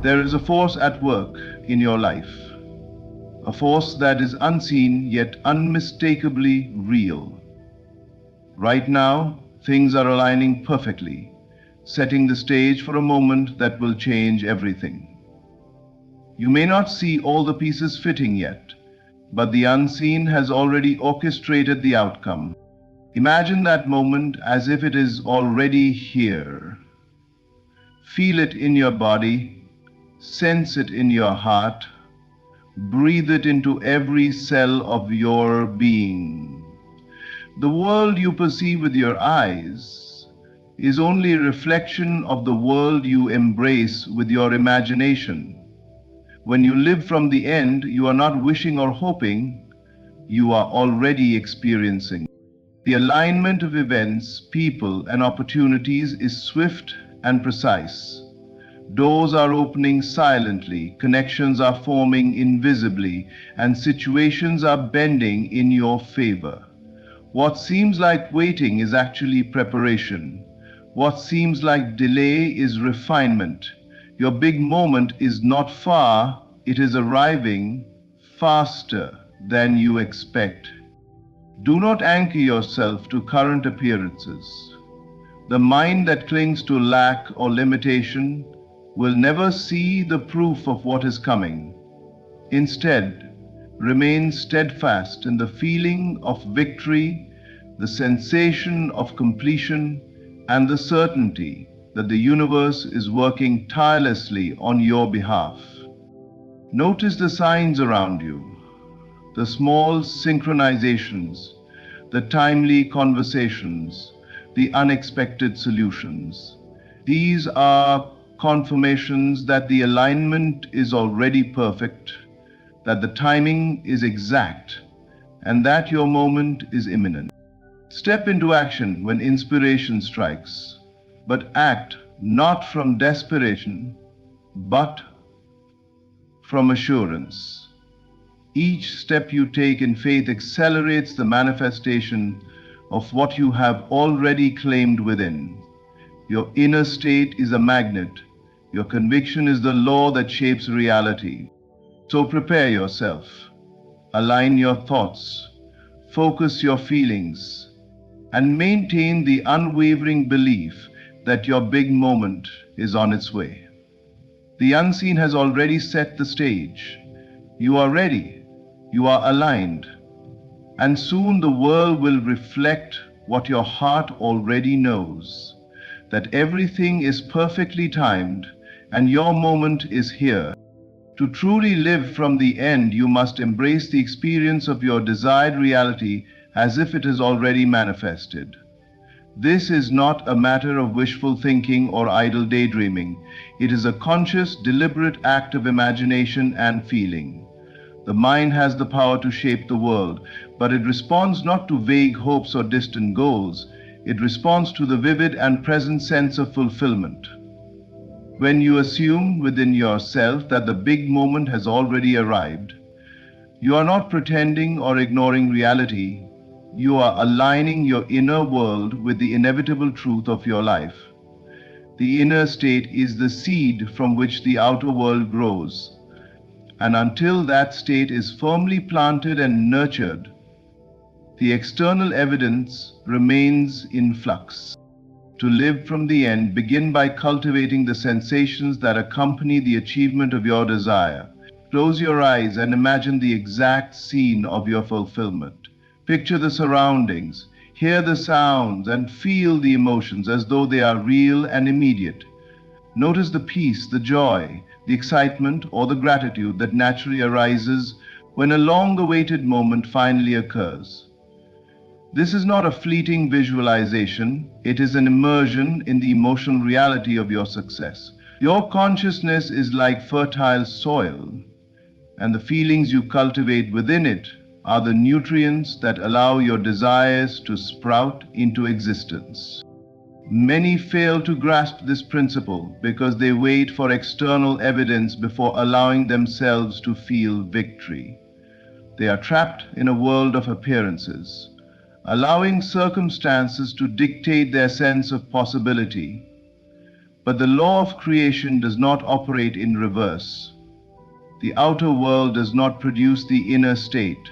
There is a force at work in your life, a force that is unseen yet unmistakably real. Right now, things are aligning perfectly, setting the stage for a moment that will change everything. You may not see all the pieces fitting yet, but the unseen has already orchestrated the outcome. Imagine that moment as if it is already here. Feel it in your body, sense it in your heart, breathe it into every cell of your being. The world you perceive with your eyes is only a reflection of the world you embrace with your imagination. When you live from the end, you are not wishing or hoping, you are already experiencing. The alignment of events, people, and opportunities is swift and precise. Doors are opening silently, connections are forming invisibly, and situations are bending in your favor. What seems like waiting is actually preparation. What seems like delay is refinement. Your big moment is not far, it is arriving faster than you expect. Do not anchor yourself to current appearances. The mind that clings to lack or limitation will never see the proof of what is coming. Instead, remain steadfast in the feeling of victory, the sensation of completion, and the certainty that the universe is working tirelessly on your behalf. Notice the signs around you, the small synchronizations, the timely conversations, the unexpected solutions. These are confirmations that the alignment is already perfect, that the timing is exact, and that your moment is imminent. Step into action when inspiration strikes, but act not from desperation, but from assurance. Each step you take in faith accelerates the manifestation of what you have already claimed within. Your inner state is a magnet. Your conviction is the law that shapes reality. So prepare yourself. Align your thoughts. Focus your feelings. And maintain the unwavering belief that your big moment is on its way. The unseen has already set the stage. You are ready. You are aligned. And soon the world will reflect what your heart already knows, that everything is perfectly timed and your moment is here. To truly live from the end, you must embrace the experience of your desired reality as if it is already manifested. This is not a matter of wishful thinking or idle daydreaming. It is a conscious, deliberate act of imagination and feeling. The mind has the power to shape the world, but it responds not to vague hopes or distant goals. It responds to the vivid and present sense of fulfillment. When you assume within yourself that the big moment has already arrived, you are not pretending or ignoring reality. You are aligning your inner world with the inevitable truth of your life. The inner state is the seed from which the outer world grows. And until that state is firmly planted and nurtured, the external evidence remains in flux. To live from the end, begin by cultivating the sensations that accompany the achievement of your desire. Close your eyes and imagine the exact scene of your fulfillment. Picture the surroundings, hear the sounds, and feel the emotions as though they are real and immediate. Notice the peace, the joy, the excitement, or the gratitude that naturally arises when a long-awaited moment finally occurs. This is not a fleeting visualization, it is an immersion in the emotional reality of your success. Your consciousness is like fertile soil, and the feelings you cultivate within it are the nutrients that allow your desires to sprout into existence. Many fail to grasp this principle because they wait for external evidence before allowing themselves to feel victory. They are trapped in a world of appearances, allowing circumstances to dictate their sense of possibility. But the law of creation does not operate in reverse. The outer world does not produce the inner state.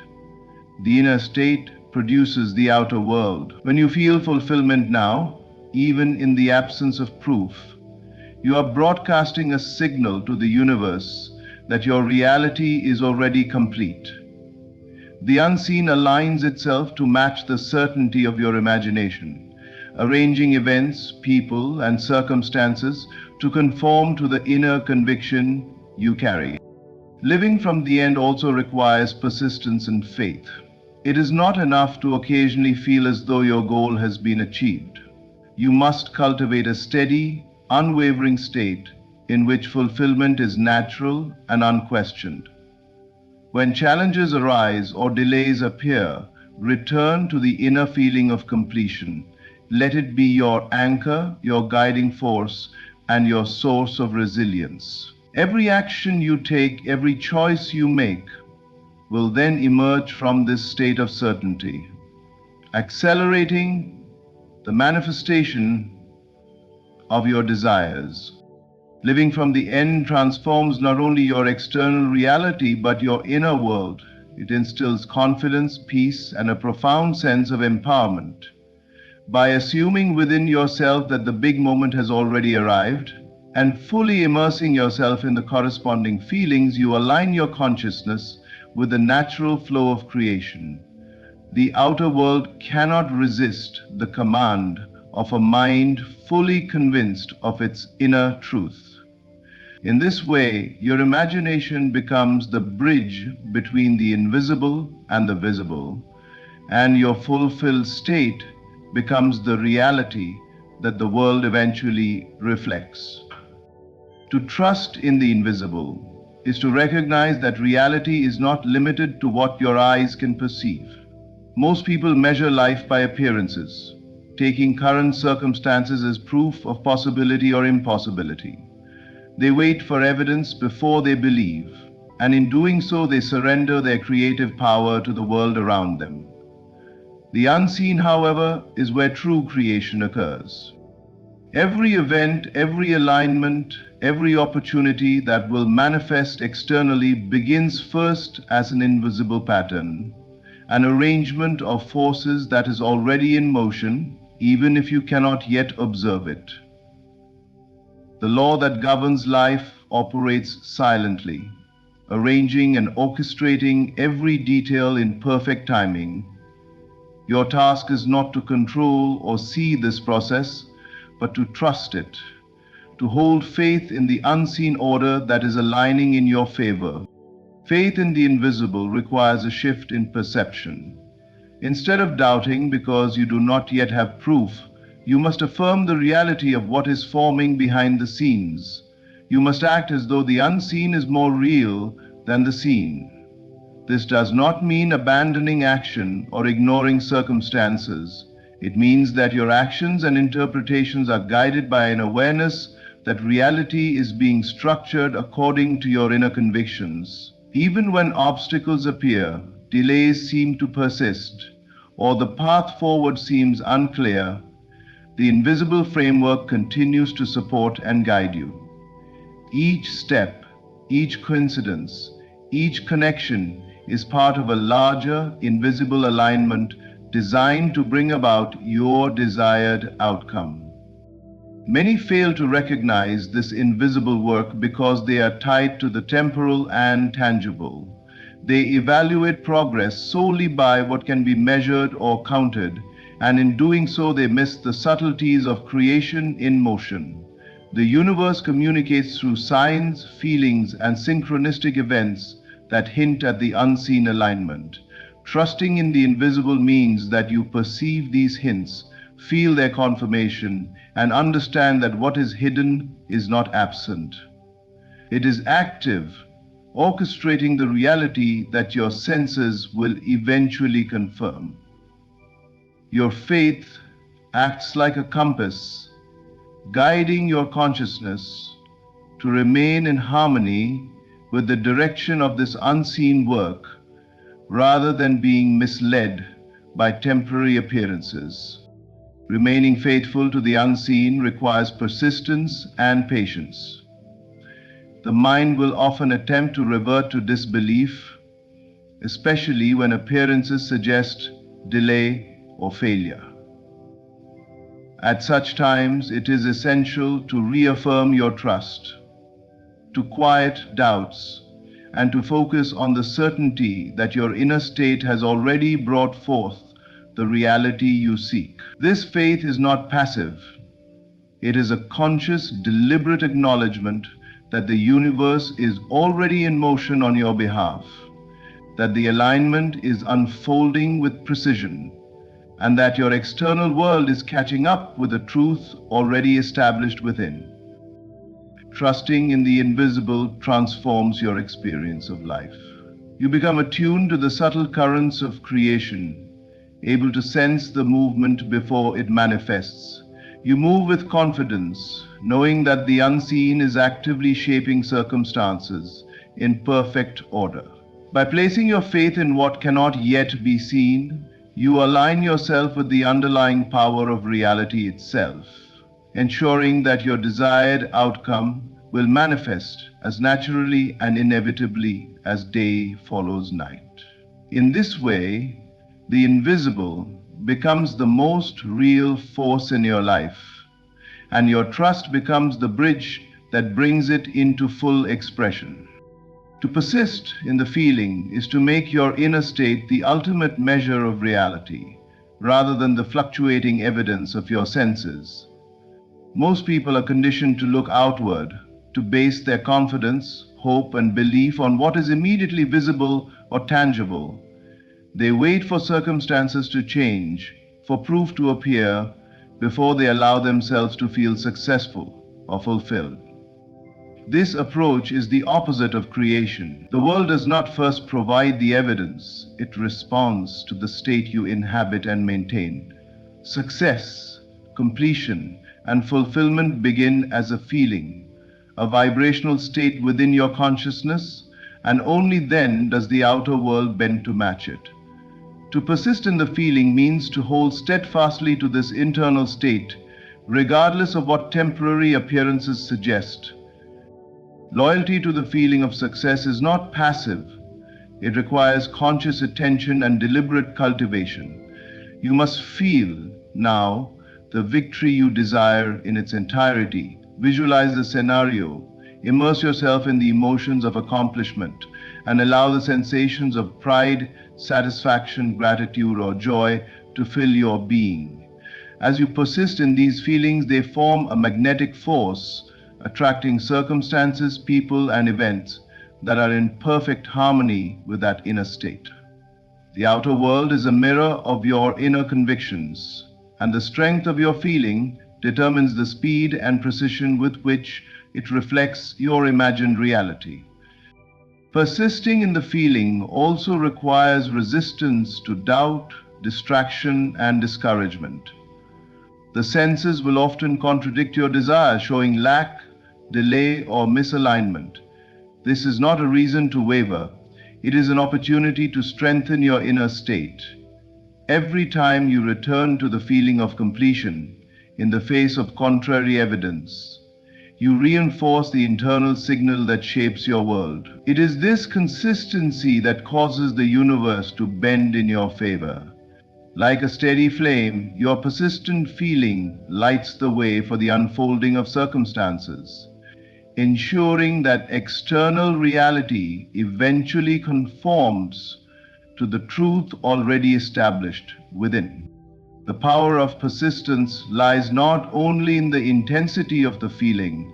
The inner state produces the outer world. When you feel fulfillment now, even in the absence of proof, you are broadcasting a signal to the universe that your reality is already complete. The unseen aligns itself to match the certainty of your imagination, arranging events, people, and circumstances to conform to the inner conviction you carry. Living from the end also requires persistence and faith. It is not enough to occasionally feel as though your goal has been achieved. You must cultivate a steady, unwavering state in which fulfillment is natural and unquestioned. When challenges arise or delays appear, return to the inner feeling of completion. Let it be your anchor, your guiding force, and your source of resilience. Every action you take, every choice you make, will then emerge from this state of certainty, accelerating the manifestation of your desires. Living from the end transforms not only your external reality but your inner world. It instills confidence, peace, and a profound sense of empowerment. By assuming within yourself that the big moment has already arrived and fully immersing yourself in the corresponding feelings, you align your consciousness with the natural flow of creation. The outer world cannot resist the command of a mind fully convinced of its inner truth. In this way, your imagination becomes the bridge between the invisible and the visible, and your fulfilled state becomes the reality that the world eventually reflects. To trust in the invisible is to recognize that reality is not limited to what your eyes can perceive. Most people measure life by appearances, taking current circumstances as proof of possibility or impossibility. They wait for evidence before they believe, and in doing so they surrender their creative power to the world around them. The unseen, however, is where true creation occurs. Every event, every alignment, every opportunity that will manifest externally begins first as an invisible pattern, an arrangement of forces that is already in motion, even if you cannot yet observe it. The law that governs life operates silently, arranging and orchestrating every detail in perfect timing. Your task is not to control or see this process, but to trust it, to hold faith in the unseen order that is aligning in your favor. Faith in the invisible requires a shift in perception. Instead of doubting because you do not yet have proof, you must affirm the reality of what is forming behind the scenes. You must act as though the unseen is more real than the seen. This does not mean abandoning action or ignoring circumstances. It means that your actions and interpretations are guided by an awareness that reality is being structured according to your inner convictions. Even when obstacles appear, delays seem to persist, or the path forward seems unclear, the invisible framework continues to support and guide you. Each step, each coincidence, each connection is part of a larger, invisible alignment designed to bring about your desired outcome. Many fail to recognize this invisible work because they are tied to the temporal and tangible. They evaluate progress solely by what can be measured or counted, and in doing so they miss the subtleties of creation in motion. The universe communicates through signs, feelings, and synchronistic events that hint at the unseen alignment. Trusting in the invisible means that you perceive these hints, feel their confirmation, and understand that what is hidden is not absent. It is active, orchestrating the reality that your senses will eventually confirm. Your faith acts like a compass, guiding your consciousness to remain in harmony with the direction of this unseen work, rather than being misled by temporary appearances. Remaining faithful to the unseen requires persistence and patience. The mind will often attempt to revert to disbelief, especially when appearances suggest delay or failure. At such times, it is essential to reaffirm your trust, to quiet doubts, and to focus on the certainty that your inner state has already brought forth the reality you seek. This faith is not passive. It is a conscious, deliberate acknowledgement that the universe is already in motion on your behalf, that the alignment is unfolding with precision, and that your external world is catching up with the truth already established within. Trusting in the invisible transforms your experience of life. You become attuned to the subtle currents of creation, able to sense the movement before it manifests. You move with confidence, knowing that the unseen is actively shaping circumstances in perfect order. By placing your faith in what cannot yet be seen, you align yourself with the underlying power of reality itself, ensuring that your desired outcome will manifest as naturally and inevitably as day follows night. In this way, the invisible becomes the most real force in your life, and your trust becomes the bridge that brings it into full expression. To persist in the feeling is to make your inner state the ultimate measure of reality, rather than the fluctuating evidence of your senses. Most people are conditioned to look outward, to base their confidence, hope, and belief on what is immediately visible or tangible. They wait for circumstances to change, for proof to appear, before they allow themselves to feel successful or fulfilled. This approach is the opposite of creation. The world does not first provide the evidence, it responds to the state you inhabit and maintain. Success, completion, and fulfillment begin as a feeling, a vibrational state within your consciousness, and only then does the outer world bend to match it. To persist in the feeling means to hold steadfastly to this internal state, regardless of what temporary appearances suggest. Loyalty to the feeling of success is not passive. It requires conscious attention and deliberate cultivation. You must feel now the victory you desire in its entirety. Visualize the scenario, immerse yourself in the emotions of accomplishment, and allow the sensations of pride, satisfaction, gratitude, or joy to fill your being. As you persist in these feelings, they form a magnetic force, attracting circumstances, people, and events that are in perfect harmony with that inner state. The outer world is a mirror of your inner convictions, and the strength of your feeling determines the speed and precision with which it reflects your imagined reality. Persisting in the feeling also requires resistance to doubt, distraction, and discouragement. The senses will often contradict your desires, showing lack, delay, or misalignment. This is not a reason to waver. It is an opportunity to strengthen your inner state. Every time you return to the feeling of completion in the face of contrary evidence, you reinforce the internal signal that shapes your world. It is this consistency that causes the universe to bend in your favor. Like a steady flame, your persistent feeling lights the way for the unfolding of circumstances, ensuring that external reality eventually conforms to the truth already established within. The power of persistence lies not only in the intensity of the feeling,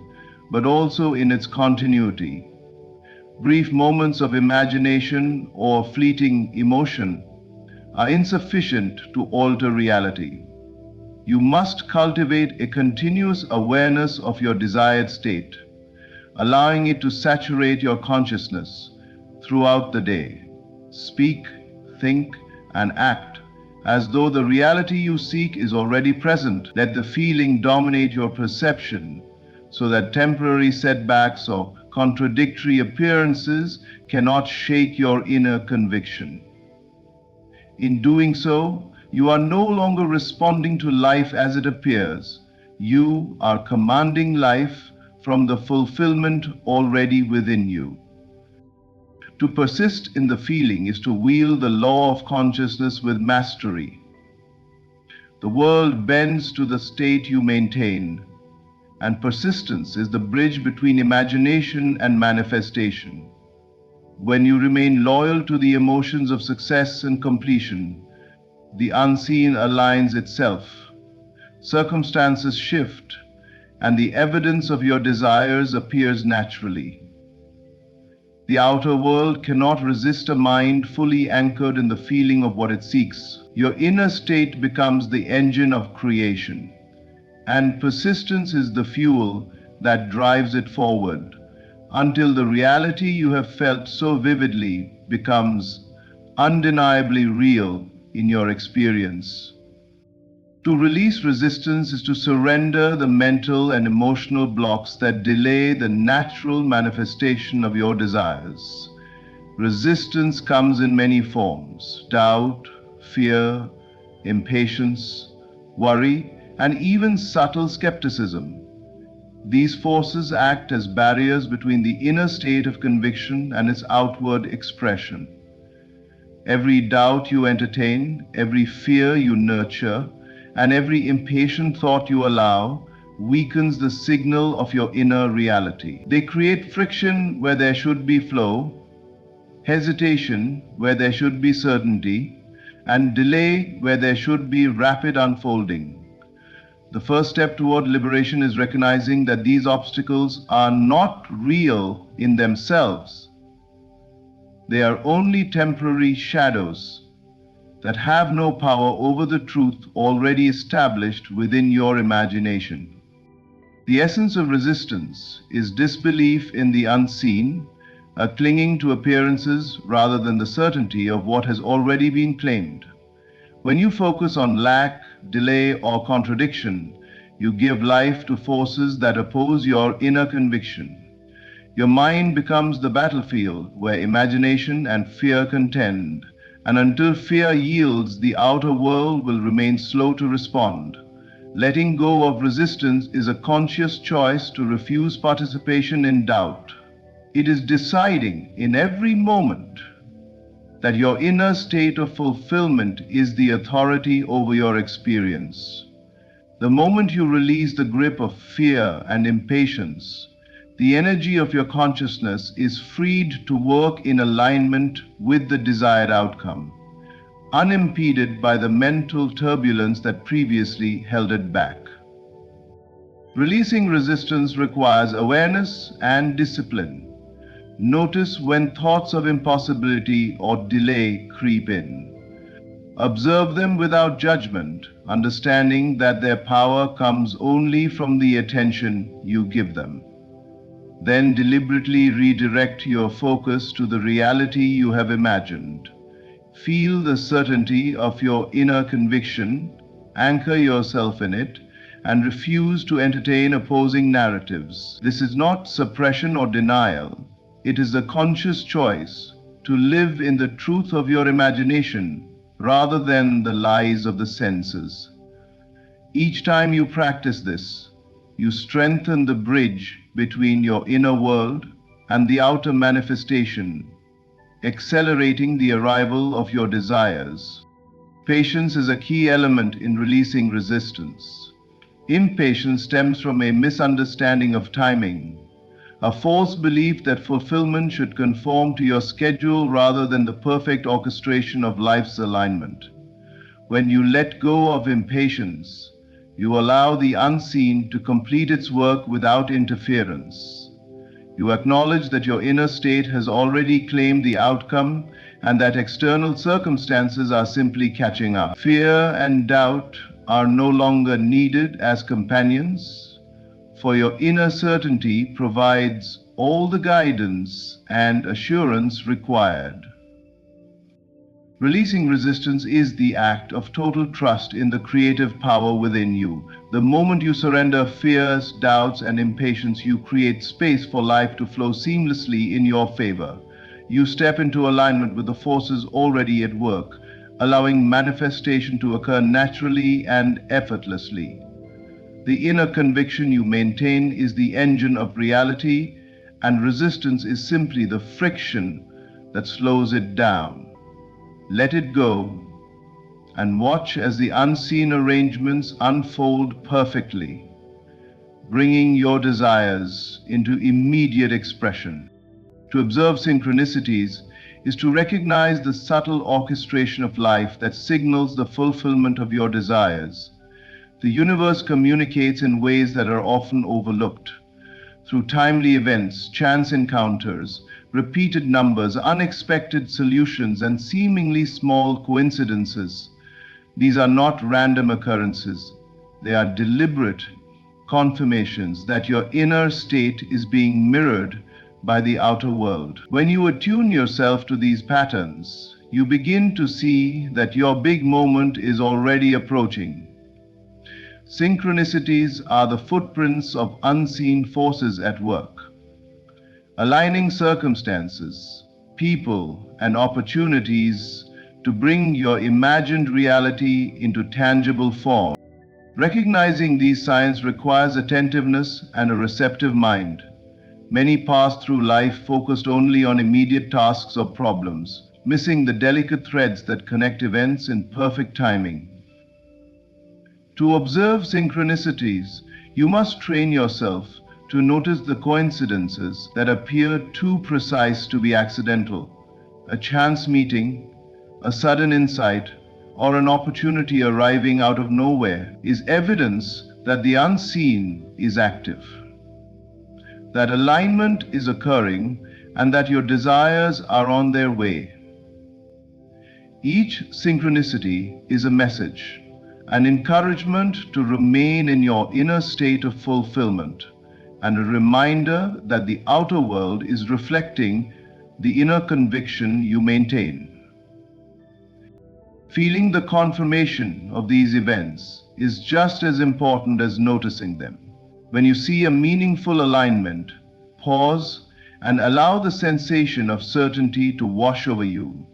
but also in its continuity. Brief moments of imagination or fleeting emotion are insufficient to alter reality. You must cultivate a continuous awareness of your desired state, allowing it to saturate your consciousness throughout the day. Speak, think, and act as though the reality you seek is already present. Let the feeling dominate your perception so that temporary setbacks or contradictory appearances cannot shake your inner conviction. In doing so, You are no longer responding to life as it appears. You are commanding life from the fulfillment already within you. To persist in the feeling is to wield the law of consciousness with mastery. The world bends to the state you maintain, and persistence is the bridge between imagination and manifestation. When you remain loyal to the emotions of success and completion, the unseen aligns itself. Circumstances shift, and the evidence of your desires appears naturally. The outer world cannot resist a mind fully anchored in the feeling of what it seeks. Your inner state becomes the engine of creation, and persistence is the fuel that drives it forward until the reality you have felt so vividly becomes undeniably real in your experience. To release resistance is to surrender the mental and emotional blocks that delay the natural manifestation of your desires. Resistance comes in many forms: doubt, fear, impatience, worry, and even subtle skepticism. These forces act as barriers between the inner state of conviction and its outward expression. Every doubt you entertain, every fear you nurture, and every impatient thought you allow weakens the signal of your inner reality. They create friction where there should be flow, hesitation where there should be certainty, and delay where there should be rapid unfolding. The first step toward liberation is recognizing that these obstacles are not real in themselves. They are only temporary shadows that have no power over the truth already established within your imagination. The essence of resistance is disbelief in the unseen, a clinging to appearances rather than the certainty of what has already been claimed. When you focus on lack, delay, or contradiction, you give life to forces that oppose your inner conviction. Your mind becomes the battlefield where imagination and fear contend, and until fear yields, the outer world will remain slow to respond. Letting go of resistance is a conscious choice to refuse participation in doubt. It is deciding in every moment that your inner state of fulfillment is the authority over your experience. The moment you release the grip of fear and impatience, the energy of your consciousness is freed to work in alignment with the desired outcome, unimpeded by the mental turbulence that previously held it back. Releasing resistance requires awareness and discipline. Notice when thoughts of impossibility or delay creep in. Observe them without judgment, understanding that their power comes only from the attention you give them. Then deliberately redirect your focus to the reality you have imagined. Feel the certainty of your inner conviction, anchor yourself in it, and refuse to entertain opposing narratives. This is not suppression or denial. It is a conscious choice to live in the truth of your imagination rather than the lies of the senses. Each time you practice this, you strengthen the bridge between your inner world and the outer manifestation, accelerating the arrival of your desires. Patience is a key element in releasing resistance. Impatience stems from a misunderstanding of timing, a false belief that fulfillment should conform to your schedule rather than the perfect orchestration of life's alignment. When you let go of impatience, you allow the unseen to complete its work without interference. You acknowledge that your inner state has already claimed the outcome and that external circumstances are simply catching up. Fear and doubt are no longer needed as companions, for your inner certainty provides all the guidance and assurance required. Releasing resistance is the act of total trust in the creative power within you. The moment you surrender fears, doubts, and impatience, you create space for life to flow seamlessly in your favor. You step into alignment with the forces already at work, allowing manifestation to occur naturally and effortlessly. The inner conviction you maintain is the engine of reality, and resistance is simply the friction that slows it down. Let it go and watch as the unseen arrangements unfold perfectly, bringing your desires into immediate expression. To observe synchronicities is to recognize the subtle orchestration of life that signals the fulfillment of your desires. The universe communicates in ways that are often overlooked. Through timely events, chance encounters, repeated numbers, unexpected solutions, and seemingly small coincidences. These are not random occurrences. They are deliberate confirmations that your inner state is being mirrored by the outer world. When you attune yourself to these patterns, you begin to see that your big moment is already approaching. Synchronicities are the footprints of unseen forces at work, aligning circumstances, people, and opportunities to bring your imagined reality into tangible form. Recognizing these signs requires attentiveness and a receptive mind. Many pass through life focused only on immediate tasks or problems, missing the delicate threads that connect events in perfect timing. To observe synchronicities, you must train yourself to notice the coincidences that appear too precise to be accidental. A chance meeting, a sudden insight, or an opportunity arriving out of nowhere is evidence that the unseen is active, that alignment is occurring, and that your desires are on their way. Each synchronicity is a message, an encouragement to remain in your inner state of fulfillment, and a reminder that the outer world is reflecting the inner conviction you maintain. Feeling the confirmation of these events is just as important as noticing them. When you see a meaningful alignment, pause and allow the sensation of certainty to wash over you.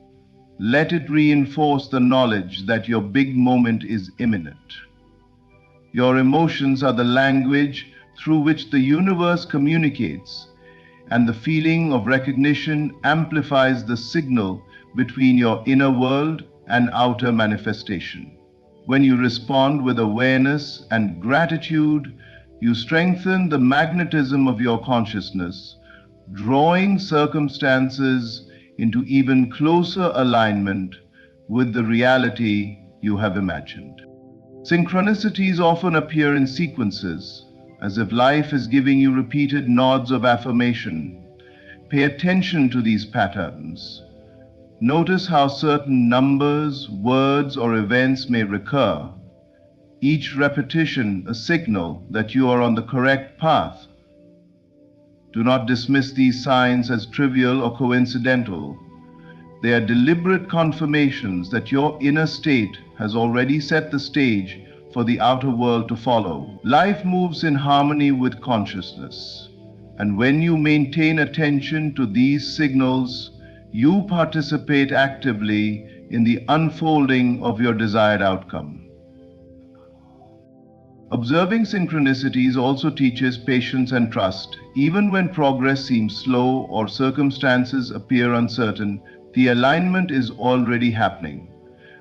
Let it reinforce the knowledge that your big moment is imminent. Your emotions are the language through which the universe communicates, and the feeling of recognition amplifies the signal between your inner world and outer manifestation. When you respond with awareness and gratitude, you strengthen the magnetism of your consciousness, drawing circumstances into even closer alignment with the reality you have imagined. Synchronicities often appear in sequences, as if life is giving you repeated nods of affirmation. Pay attention to these patterns. Notice how certain numbers, words, or events may recur, each repetition a signal that you are on the correct path. Do not dismiss these signs as trivial or coincidental. They are deliberate confirmations that your inner state has already set the stage for the outer world to follow. Life moves in harmony with consciousness, and when you maintain attention to these signals, you participate actively in the unfolding of your desired outcome. Observing synchronicities also teaches patience and trust. Even when progress seems slow or circumstances appear uncertain, the alignment is already happening.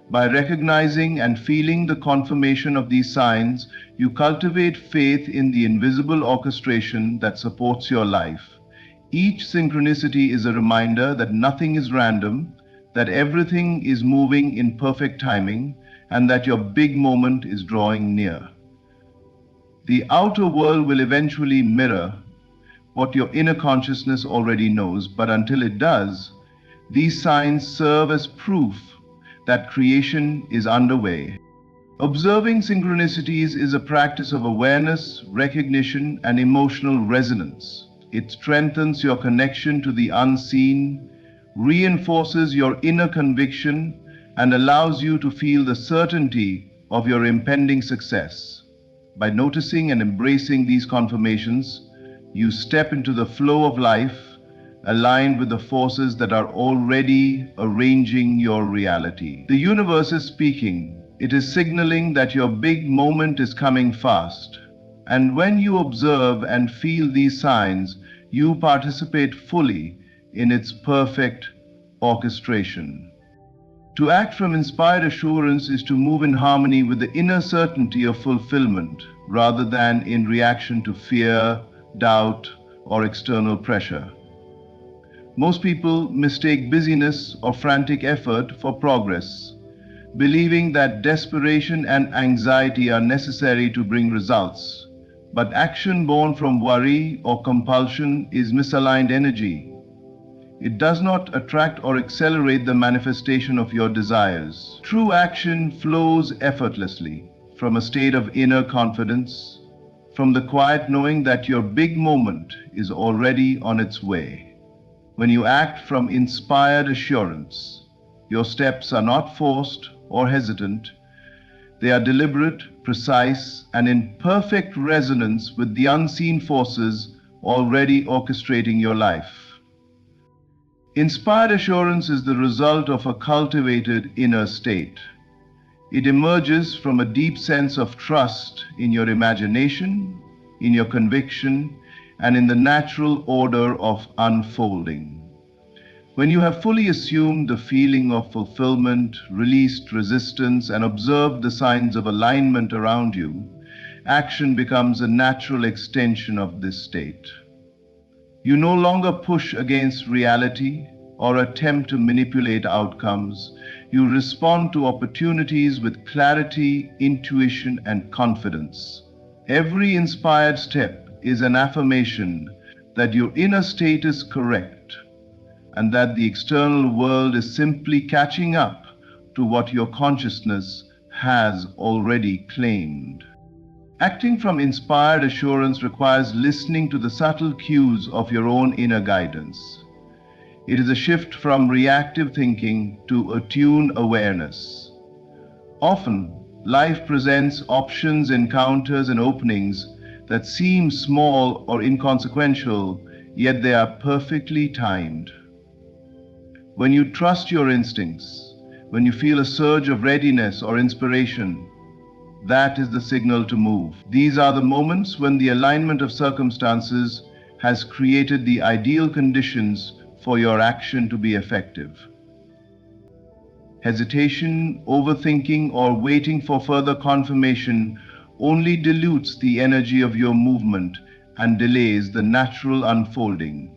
By recognizing and feeling the confirmation of these signs, you cultivate faith in the invisible orchestration that supports your life. Each synchronicity is a reminder that nothing is random, that everything is moving in perfect timing, and that your big moment is drawing near. The outer world will eventually mirror what your inner consciousness already knows, but until it does, these signs serve as proof that creation is underway. Observing synchronicities is a practice of awareness, recognition, and emotional resonance. It strengthens your connection to the unseen, reinforces your inner conviction, and allows you to feel the certainty of your impending success. By noticing and embracing these confirmations, you step into the flow of life, aligned with the forces that are already arranging your reality. The universe is speaking. It is signaling that your big moment is coming fast. And when you observe and feel these signs, you participate fully in its perfect orchestration. To act from inspired assurance is to move in harmony with the inner certainty of fulfillment, rather than in reaction to fear, doubt, or external pressure. Most people mistake busyness or frantic effort for progress, believing that desperation and anxiety are necessary to bring results. But action born from worry or compulsion is misaligned energy. It does not attract or accelerate the manifestation of your desires. True action flows effortlessly from a state of inner confidence, from the quiet knowing that your big moment is already on its way. When you act from inspired assurance, your steps are not forced or hesitant. They are deliberate, precise, and in perfect resonance with the unseen forces already orchestrating your life. Inspired assurance is the result of a cultivated inner state. It emerges from a deep sense of trust in your imagination, in your conviction, and in the natural order of unfolding. When you have fully assumed the feeling of fulfillment, released resistance, and observed the signs of alignment around you, action becomes a natural extension of this state. You no longer push against reality or attempt to manipulate outcomes. You respond to opportunities with clarity, intuition, and confidence. Every inspired step is an affirmation that your inner state is correct and that the external world is simply catching up to what your consciousness has already claimed. Acting from inspired assurance requires listening to the subtle cues of your own inner guidance. It is a shift from reactive thinking to attuned awareness. Often, life presents options, encounters, and openings that seem small or inconsequential, yet they are perfectly timed. When you trust your instincts, when you feel a surge of readiness or inspiration, that is the signal to move. These are the moments when the alignment of circumstances has created the ideal conditions for your action to be effective. Hesitation, overthinking, or waiting for further confirmation only dilutes the energy of your movement and delays the natural unfolding.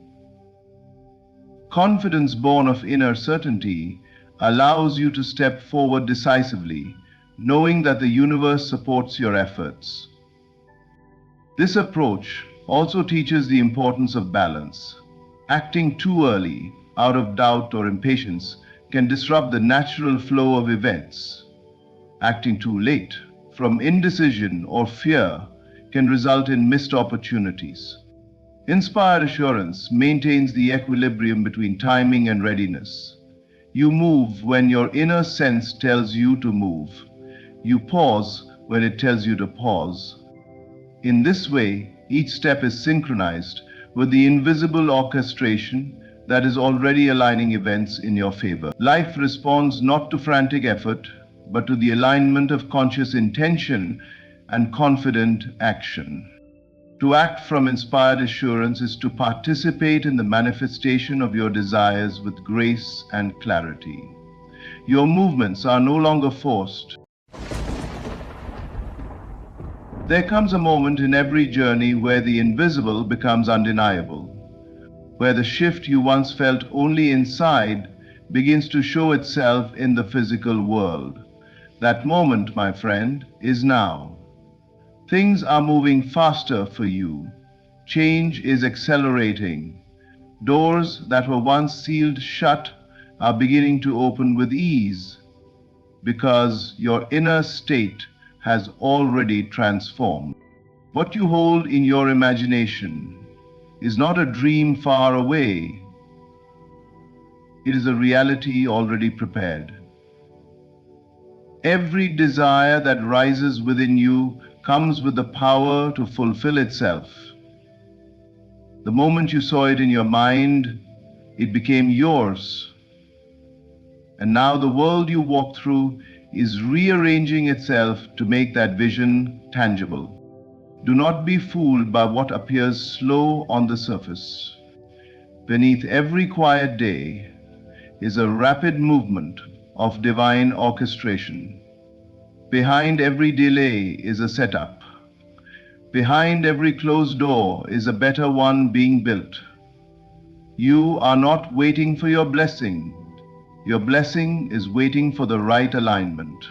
Confidence born of inner certainty allows you to step forward decisively, knowing that the universe supports your efforts. This approach also teaches the importance of balance. Acting too early, out of doubt or impatience, can disrupt the natural flow of events. Acting too late, from indecision or fear, can result in missed opportunities. Inspired assurance maintains the equilibrium between timing and readiness. You move when your inner sense tells you to move. You pause when it tells you to pause. In this way, each step is synchronized with the invisible orchestration that is already aligning events in your favor. Life responds not to frantic effort, but to the alignment of conscious intention and confident action. To act from inspired assurance is to participate in the manifestation of your desires with grace and clarity. Your movements are no longer forced. There comes a moment in every journey where the invisible becomes undeniable, where the shift you once felt only inside begins to show itself in the physical world. That moment, my friend, is now. Things are moving faster for you. Change is accelerating. Doors that were once sealed shut are beginning to open with ease, because your inner state has already transformed. What you hold in your imagination is not a dream far away. It is a reality already prepared. Every desire that rises within you comes with the power to fulfill itself. The moment you saw it in your mind, It became yours. And now the world you walk through is rearranging itself to make that vision tangible. Do not be fooled by what appears slow on the surface. Beneath every quiet day is a rapid movement of divine orchestration. Behind every delay is a setup. Behind every closed door is a better one being built. You are not waiting for your blessing. Your blessing is waiting for the right alignment.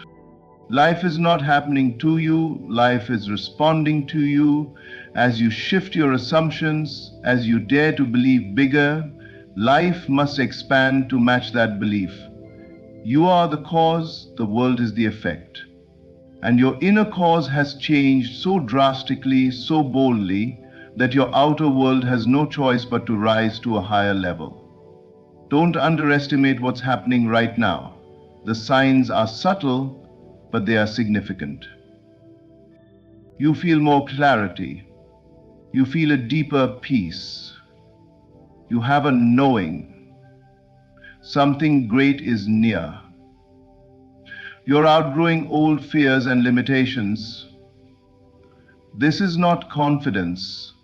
Life is not happening to you, life is responding to you. As you shift your assumptions, as you dare to believe bigger, life must expand to match that belief. You are the cause, the world is the effect. And your inner cause has changed so drastically, so boldly, that your outer world has no choice but to rise to a higher level. Don't underestimate what's happening right now. The signs are subtle, but they are significant. You feel more clarity. You feel a deeper peace. You have a knowing. Something great is near. You're outgrowing old fears and limitations. This is not confidence.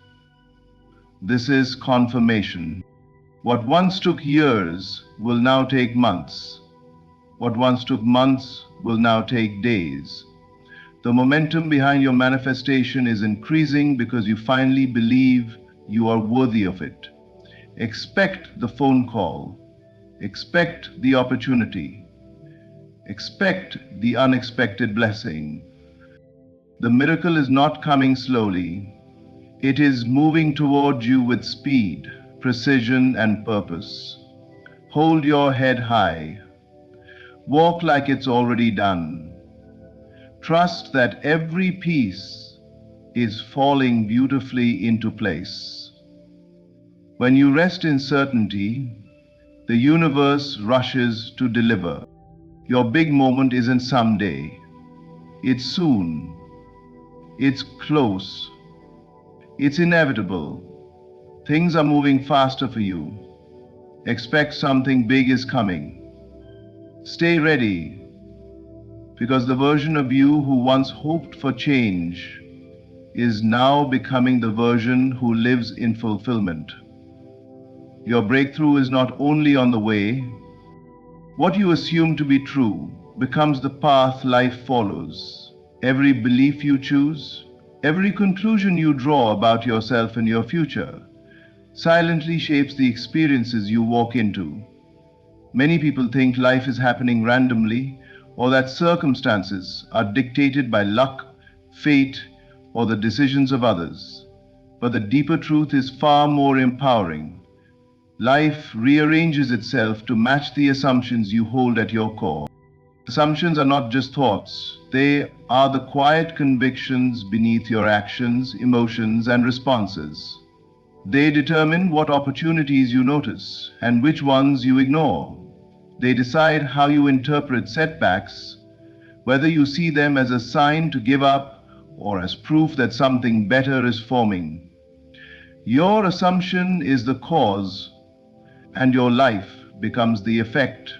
This is confirmation. What once took years will now take months. What once took months will now take days. The momentum behind your manifestation is increasing because you finally believe you are worthy of it. Expect the phone call. Expect the opportunity. Expect the unexpected blessing. The miracle is not coming slowly. It is moving toward you with speed, precision, and purpose. Hold your head high. Walk like it's already done. Trust that every piece is falling beautifully into place. When you rest in certainty, the universe rushes to deliver. Your big moment isn't someday. It's soon. It's close. It's inevitable. Things are moving faster for you. Expect something big is coming. Stay ready, because the version of you who once hoped for change is now becoming the version who lives in fulfillment. Your breakthrough is not only on the way. What you assume to be true becomes the path life follows. Every belief you choose, every conclusion you draw about yourself and your future, silently shapes the experiences you walk into. Many people think life is happening randomly, or that circumstances are dictated by luck, fate, or the decisions of others. But the deeper truth is far more empowering. Life rearranges itself to match the assumptions you hold at your core. Assumptions are not just thoughts. They are the quiet convictions beneath your actions, emotions, and responses. They determine what opportunities you notice and which ones you ignore. They decide how you interpret setbacks, whether you see them as a sign to give up or as proof that something better is forming. Your assumption is the cause, and your life becomes the effect.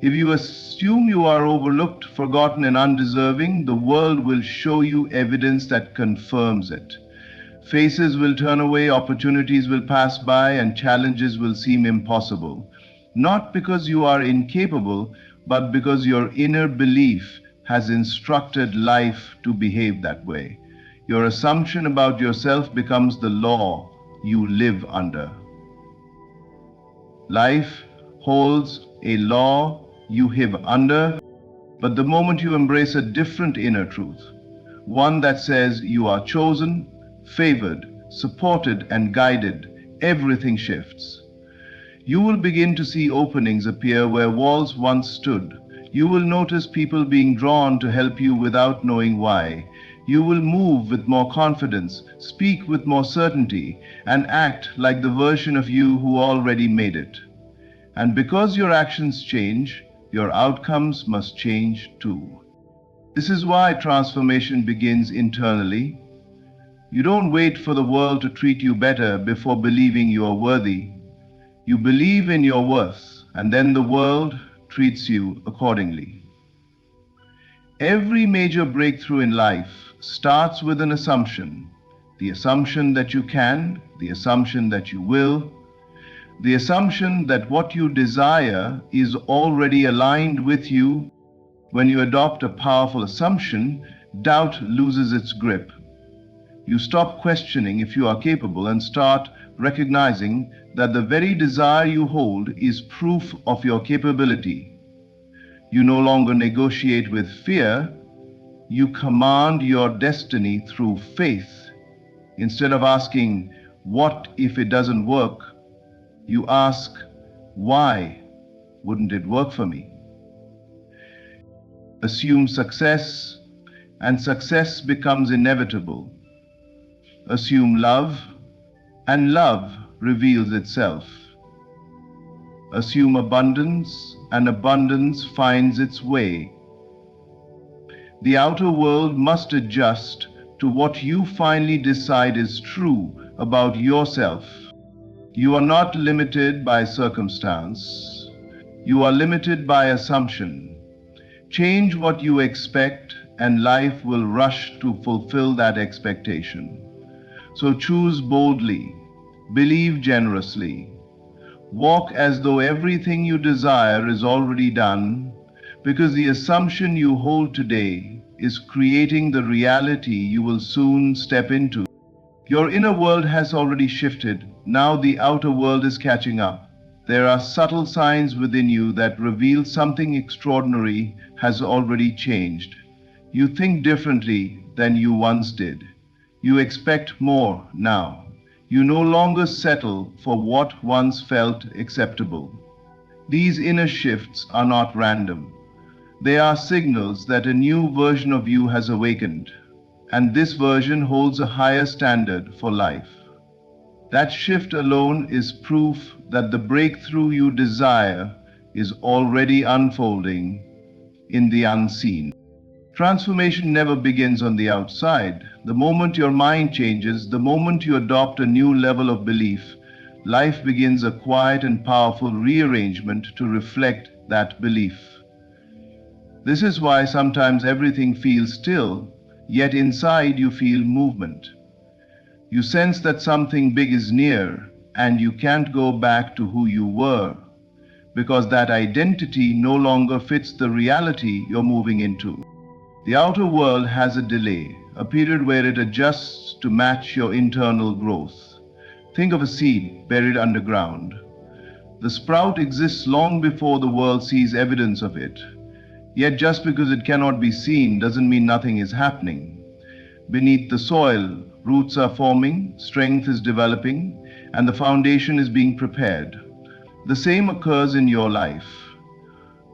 If you assume you are overlooked, forgotten, and undeserving, the world will show you evidence that confirms it. Faces will turn away, opportunities will pass by, and challenges will seem impossible. Not because you are incapable, but because your inner belief has instructed life to behave that way. Your assumption about yourself becomes the law you live under. Life holds a law you live under, but the moment you embrace a different inner truth, one that says you are chosen, favored, supported, and guided, everything shifts. You will begin to see openings appear where walls once stood. You will notice people being drawn to help you without knowing why. You will move with more confidence, speak with more certainty, and act like the version of you who already made it. And because your actions change, your outcomes must change too. This is why transformation begins internally. You don't wait for the world to treat you better before believing you are worthy. You believe in your worth, and then the world treats you accordingly. Every major breakthrough in life starts with an assumption. The assumption that you can, the assumption that you will, the assumption that what you desire is already aligned with you. When you adopt a powerful assumption, doubt loses its grip. You stop questioning if you are capable and start recognizing that the very desire you hold is proof of your capability. You no longer negotiate with fear, you command your destiny through faith. Instead of asking, "What if it doesn't work?" you ask, "Why wouldn't it work for me?" Assume success, and success becomes inevitable. Assume love, and love reveals itself. Assume abundance, and abundance finds its way. The outer world must adjust to what you finally decide is true about yourself. You are not limited by circumstance. You are limited by assumption. Change what you expect, and life will rush to fulfill that expectation. So choose boldly, believe generously, walk as though everything you desire is already done, because the assumption you hold today is creating the reality you will soon step into. Your inner world has already shifted. Now the outer world is catching up. There are subtle signs within you that reveal something extraordinary has already changed. You think differently than you once did. You expect more now. You no longer settle for what once felt acceptable. These inner shifts are not random. They are signals that a new version of you has awakened, and this version holds a higher standard for life. That shift alone is proof that the breakthrough you desire is already unfolding in the unseen. Transformation never begins on the outside. The moment your mind changes, the moment you adopt a new level of belief, life begins a quiet and powerful rearrangement to reflect that belief. This is why sometimes everything feels still, yet inside you feel movement. You sense that something big is near, and you can't go back to who you were, because that identity no longer fits the reality you're moving into. The outer world has a delay, a period where it adjusts to match your internal growth. Think of a seed buried underground. The sprout exists long before the world sees evidence of it. Yet just because it cannot be seen doesn't mean nothing is happening. Beneath the soil, roots are forming, strength is developing, and the foundation is being prepared. The same occurs in your life.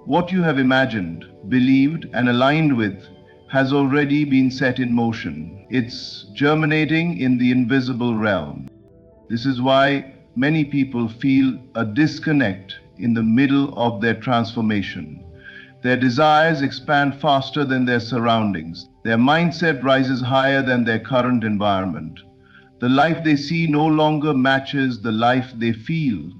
What you have imagined, believed, and aligned with has already been set in motion. It's germinating in the invisible realm. This is why many people feel a disconnect in the middle of their transformation. Their desires expand faster than their surroundings. Their mindset rises higher than their current environment. The life they see no longer matches the life they feel.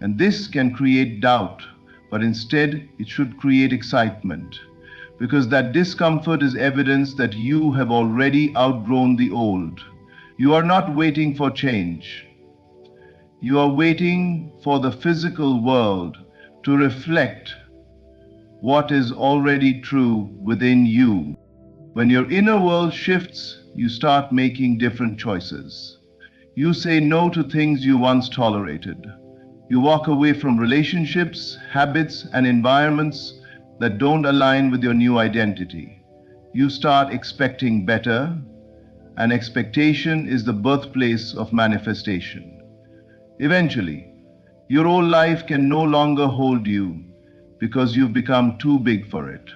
And this can create doubt, but instead it should create excitement, because that discomfort is evidence that you have already outgrown the old. You are not waiting for change. You are waiting for the physical world to reflect what is already true within you. When your inner world shifts, you start making different choices. You say no to things you once tolerated. You walk away from relationships, habits, and environments that don't align with your new identity. You start expecting better, and expectation is the birthplace of manifestation. Eventually, your old life can no longer hold you because you've become too big for it.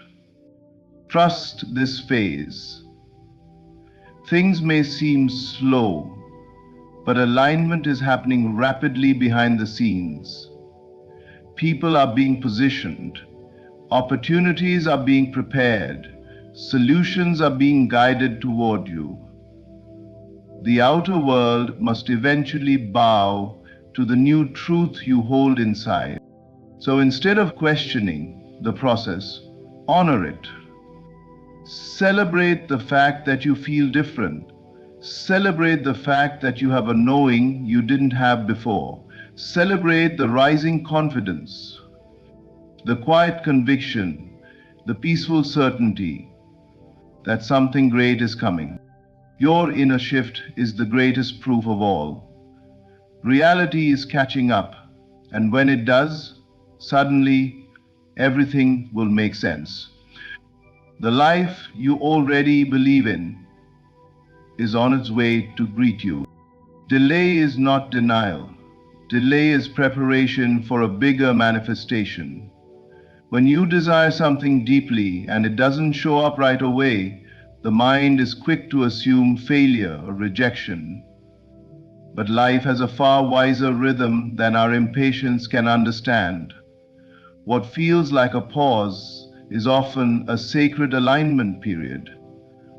Trust this phase. Things may seem slow, but alignment is happening rapidly behind the scenes. People are being positioned, opportunities are being prepared, solutions are being guided toward you. The outer world must eventually bow to the new truth you hold inside. So instead of questioning the process, honor it. Celebrate the fact that you feel different. Celebrate the fact that you have a knowing you didn't have before. Celebrate the rising confidence, the quiet conviction, the peaceful certainty that something great is coming. Your inner shift is the greatest proof of all. Reality is catching up, and when it does, suddenly everything will make sense. The life you already believe in is on its way to greet you. Delay is not denial. Delay is preparation for a bigger manifestation. When you desire something deeply and it doesn't show up right away, the mind is quick to assume failure or rejection. But life has a far wiser rhythm than our impatience can understand. What feels like a pause is often a sacred alignment period,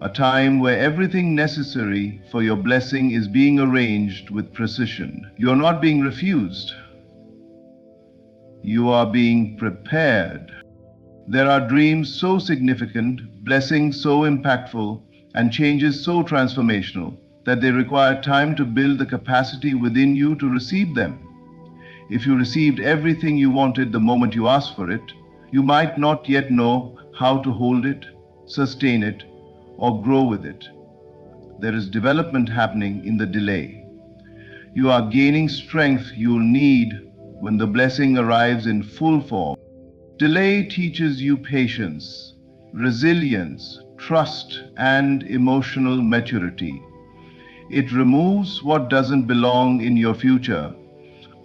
a time where everything necessary for your blessing is being arranged with precision. You are not being refused. You are being prepared. There are dreams so significant, blessings so impactful, and changes so transformational that they require time to build the capacity within you to receive them. If you received everything you wanted the moment you asked for it, you might not yet know how to hold it, sustain it, or grow with it. There is development happening in the delay. You are gaining strength you'll need when the blessing arrives in full form. Delay teaches you patience, resilience, trust, and emotional maturity. It removes what doesn't belong in your future: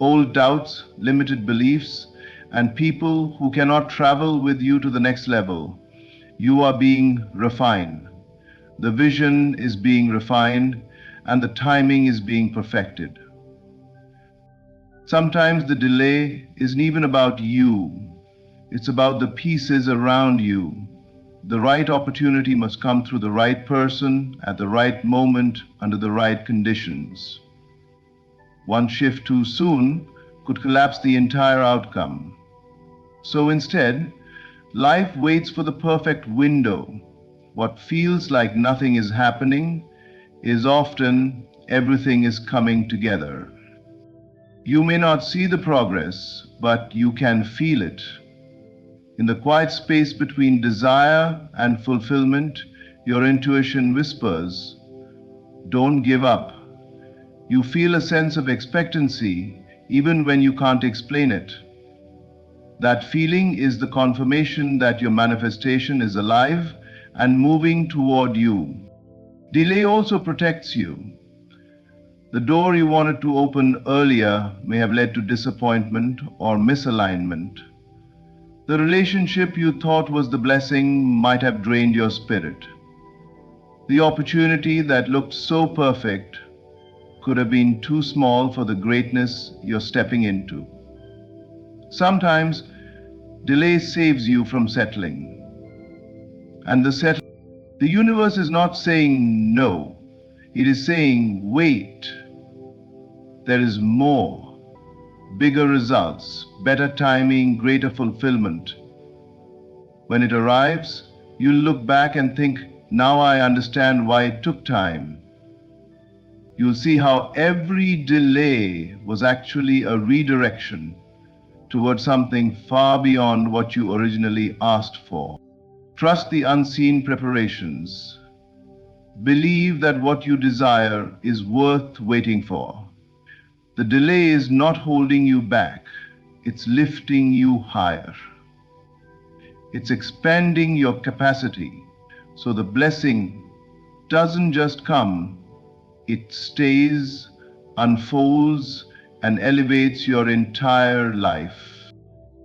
old doubts, limited beliefs, and people who cannot travel with you to the next level. You are being refined. The vision is being refined, and the timing is being perfected. Sometimes the delay isn't even about you. It's about the pieces around you. The right opportunity must come through the right person at the right moment under the right conditions. One shift too soon could collapse the entire outcome. So instead, life waits for the perfect window. What feels like nothing is happening is often everything is coming together. You may not see the progress, but you can feel it. In the quiet space between desire and fulfillment, your intuition whispers, "Don't give up." You feel a sense of expectancy even when you can't explain it. That feeling is the confirmation that your manifestation is alive and moving toward you. Delay also protects you. The door you wanted to open earlier may have led to disappointment or misalignment. The relationship you thought was the blessing might have drained your spirit. The opportunity that looked so perfect could have been too small for the greatness you're stepping into. Sometimes delay saves you from settling. And the universe is not saying no. It is saying wait. There is more. Bigger results, better timing, greater fulfillment. When it arrives, you'll look back and think, now I understand why it took time. You'll see how every delay was actually a redirection towards something far beyond what you originally asked for. Trust the unseen preparations. Believe that what you desire is worth waiting for. The delay is not holding you back, it's lifting you higher. It's expanding your capacity so the blessing doesn't just come, it stays, unfolds, and elevates your entire life.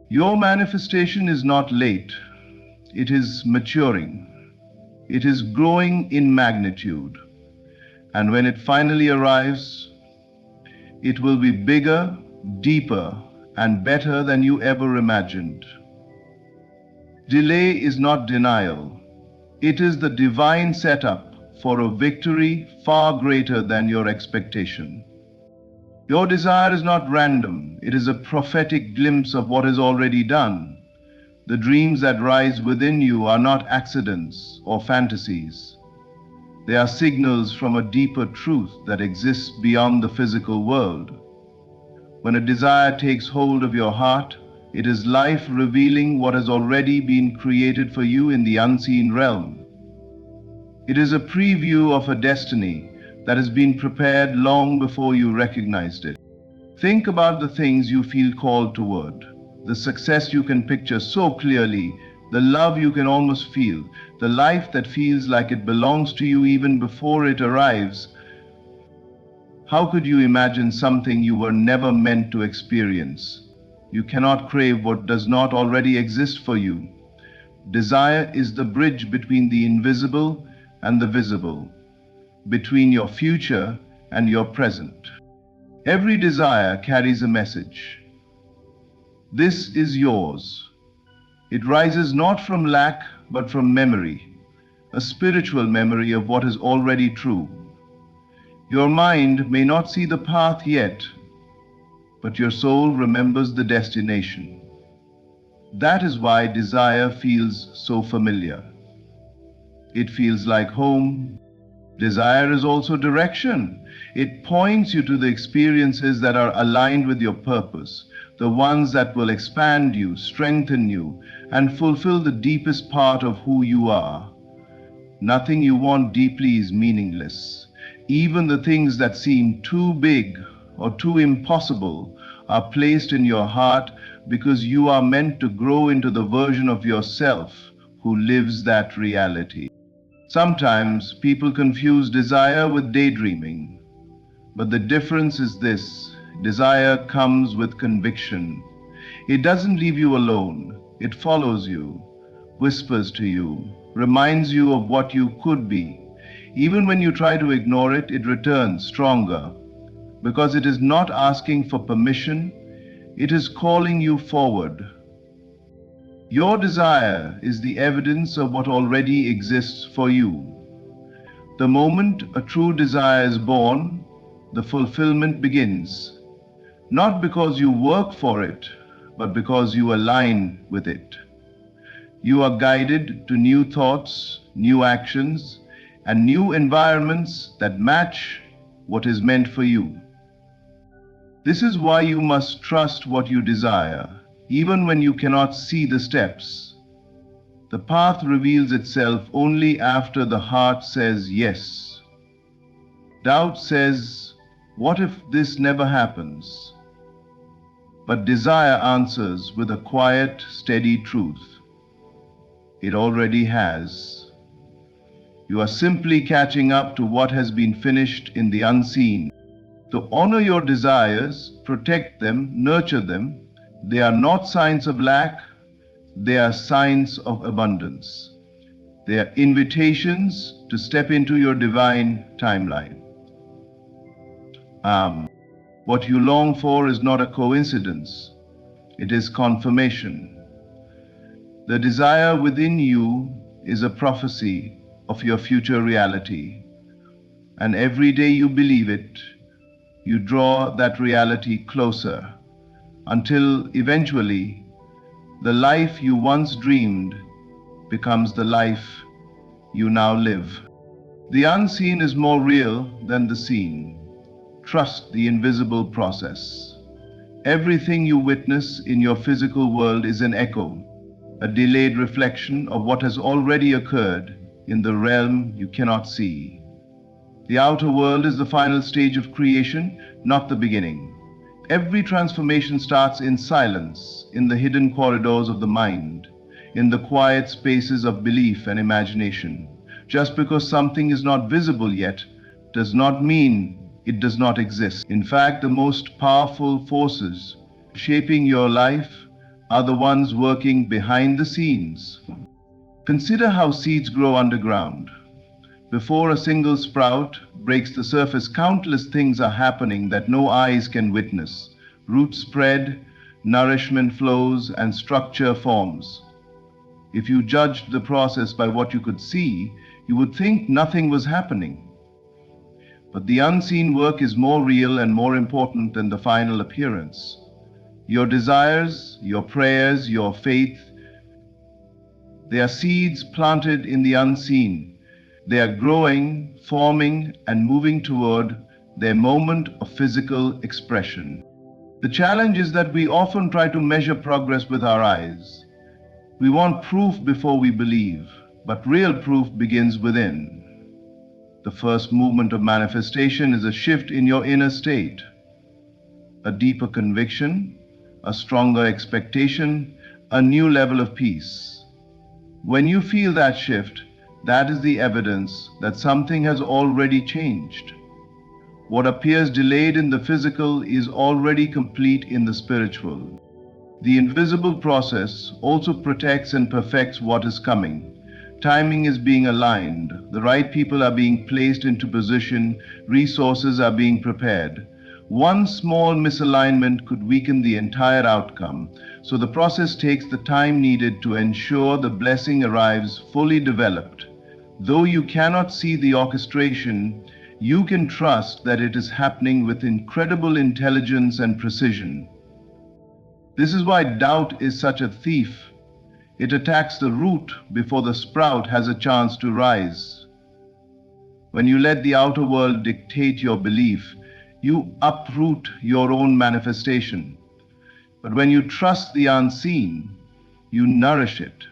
Your manifestation is not late, it is maturing. It is growing in magnitude. And when it finally arrives, it will be bigger, deeper, and better than you ever imagined. Delay is not denial. It is the divine setup for a victory far greater than your expectation. Your desire is not random, it is a prophetic glimpse of what is already done. The dreams that rise within you are not accidents or fantasies. They are signals from a deeper truth that exists beyond the physical world. When a desire takes hold of your heart, it is life revealing what has already been created for you in the unseen realm. It is a preview of a destiny that has been prepared long before you recognized it. Think about the things you feel called toward, the success you can picture so clearly, the love you can almost feel, the life that feels like it belongs to you even before it arrives. How could you imagine something you were never meant to experience? You cannot crave what does not already exist for you. Desire is the bridge between the invisible and the visible, between your future and your present. Every desire carries a message. This is yours. It rises not from lack, but from memory, a spiritual memory of what is already true. Your mind may not see the path yet, but your soul remembers the destination. That is why desire feels so familiar. It feels like home. Desire is also direction. It points you to the experiences that are aligned with your purpose, the ones that will expand you, strengthen you, and fulfill the deepest part of who you are. Nothing you want deeply is meaningless. Even the things that seem too big or too impossible are placed in your heart because you are meant to grow into the version of yourself who lives that reality. Sometimes people confuse desire with daydreaming, but the difference is this: desire comes with conviction. It doesn't leave you alone, it follows you, whispers to you, reminds you of what you could be. Even when you try to ignore it, it returns stronger, because it is not asking for permission, it is calling you forward. Your desire is the evidence of what already exists for you. The moment a true desire is born, the fulfillment begins, not because you work for it, but because you align with it. You are guided to new thoughts, new actions, and new environments that match what is meant for you. This is why you must trust what you desire, even when you cannot see the steps. The path reveals itself only after the heart says yes. Doubt says, "What if this never happens?" But desire answers with a quiet, steady truth. It already has. You are simply catching up to what has been finished in the unseen. To honor your desires, protect them, nurture them. They are not signs of lack, they are signs of abundance. They are invitations to step into your divine timeline. What you long for is not a coincidence, it is confirmation. The desire within you is a prophecy of your future reality. And every day you believe it, you draw that reality closer until eventually the life you once dreamed becomes the life you now live. The unseen is more real than the seen. Trust the invisible process. Everything you witness in your physical world is an echo, a delayed reflection of what has already occurred in the realm you cannot see. The outer world is the final stage of creation, not the beginning. Every transformation starts in silence, in the hidden corridors of the mind, in the quiet spaces of belief and imagination. Just because something is not visible yet does not mean it does not exist. In fact, the most powerful forces shaping your life are the ones working behind the scenes. Consider how seeds grow underground. Before a single sprout breaks the surface, countless things are happening that no eyes can witness. Roots spread, nourishment flows, and structure forms. If you judged the process by what you could see, you would think nothing was happening. But the unseen work is more real and more important than the final appearance. Your desires, your prayers, your faith, they are seeds planted in the unseen. They are growing, forming, and moving toward their moment of physical expression. The challenge is that we often try to measure progress with our eyes. We want proof before we believe, but real proof begins within. The first movement of manifestation is a shift in your inner state, a deeper conviction, a stronger expectation, a new level of peace. When you feel that shift, that is the evidence that something has already changed. What appears delayed in the physical is already complete in the spiritual. The invisible process also protects and perfects what is coming. Timing is being aligned, the right people are being placed into position, resources are being prepared. One small misalignment could weaken the entire outcome, so the process takes the time needed to ensure the blessing arrives fully developed. Though you cannot see the orchestration, you can trust that it is happening with incredible intelligence and precision. This is why doubt is such a thief. It attacks the root before the sprout has a chance to rise. When you let the outer world dictate your belief, you uproot your own manifestation. But when you trust the unseen, you nourish it.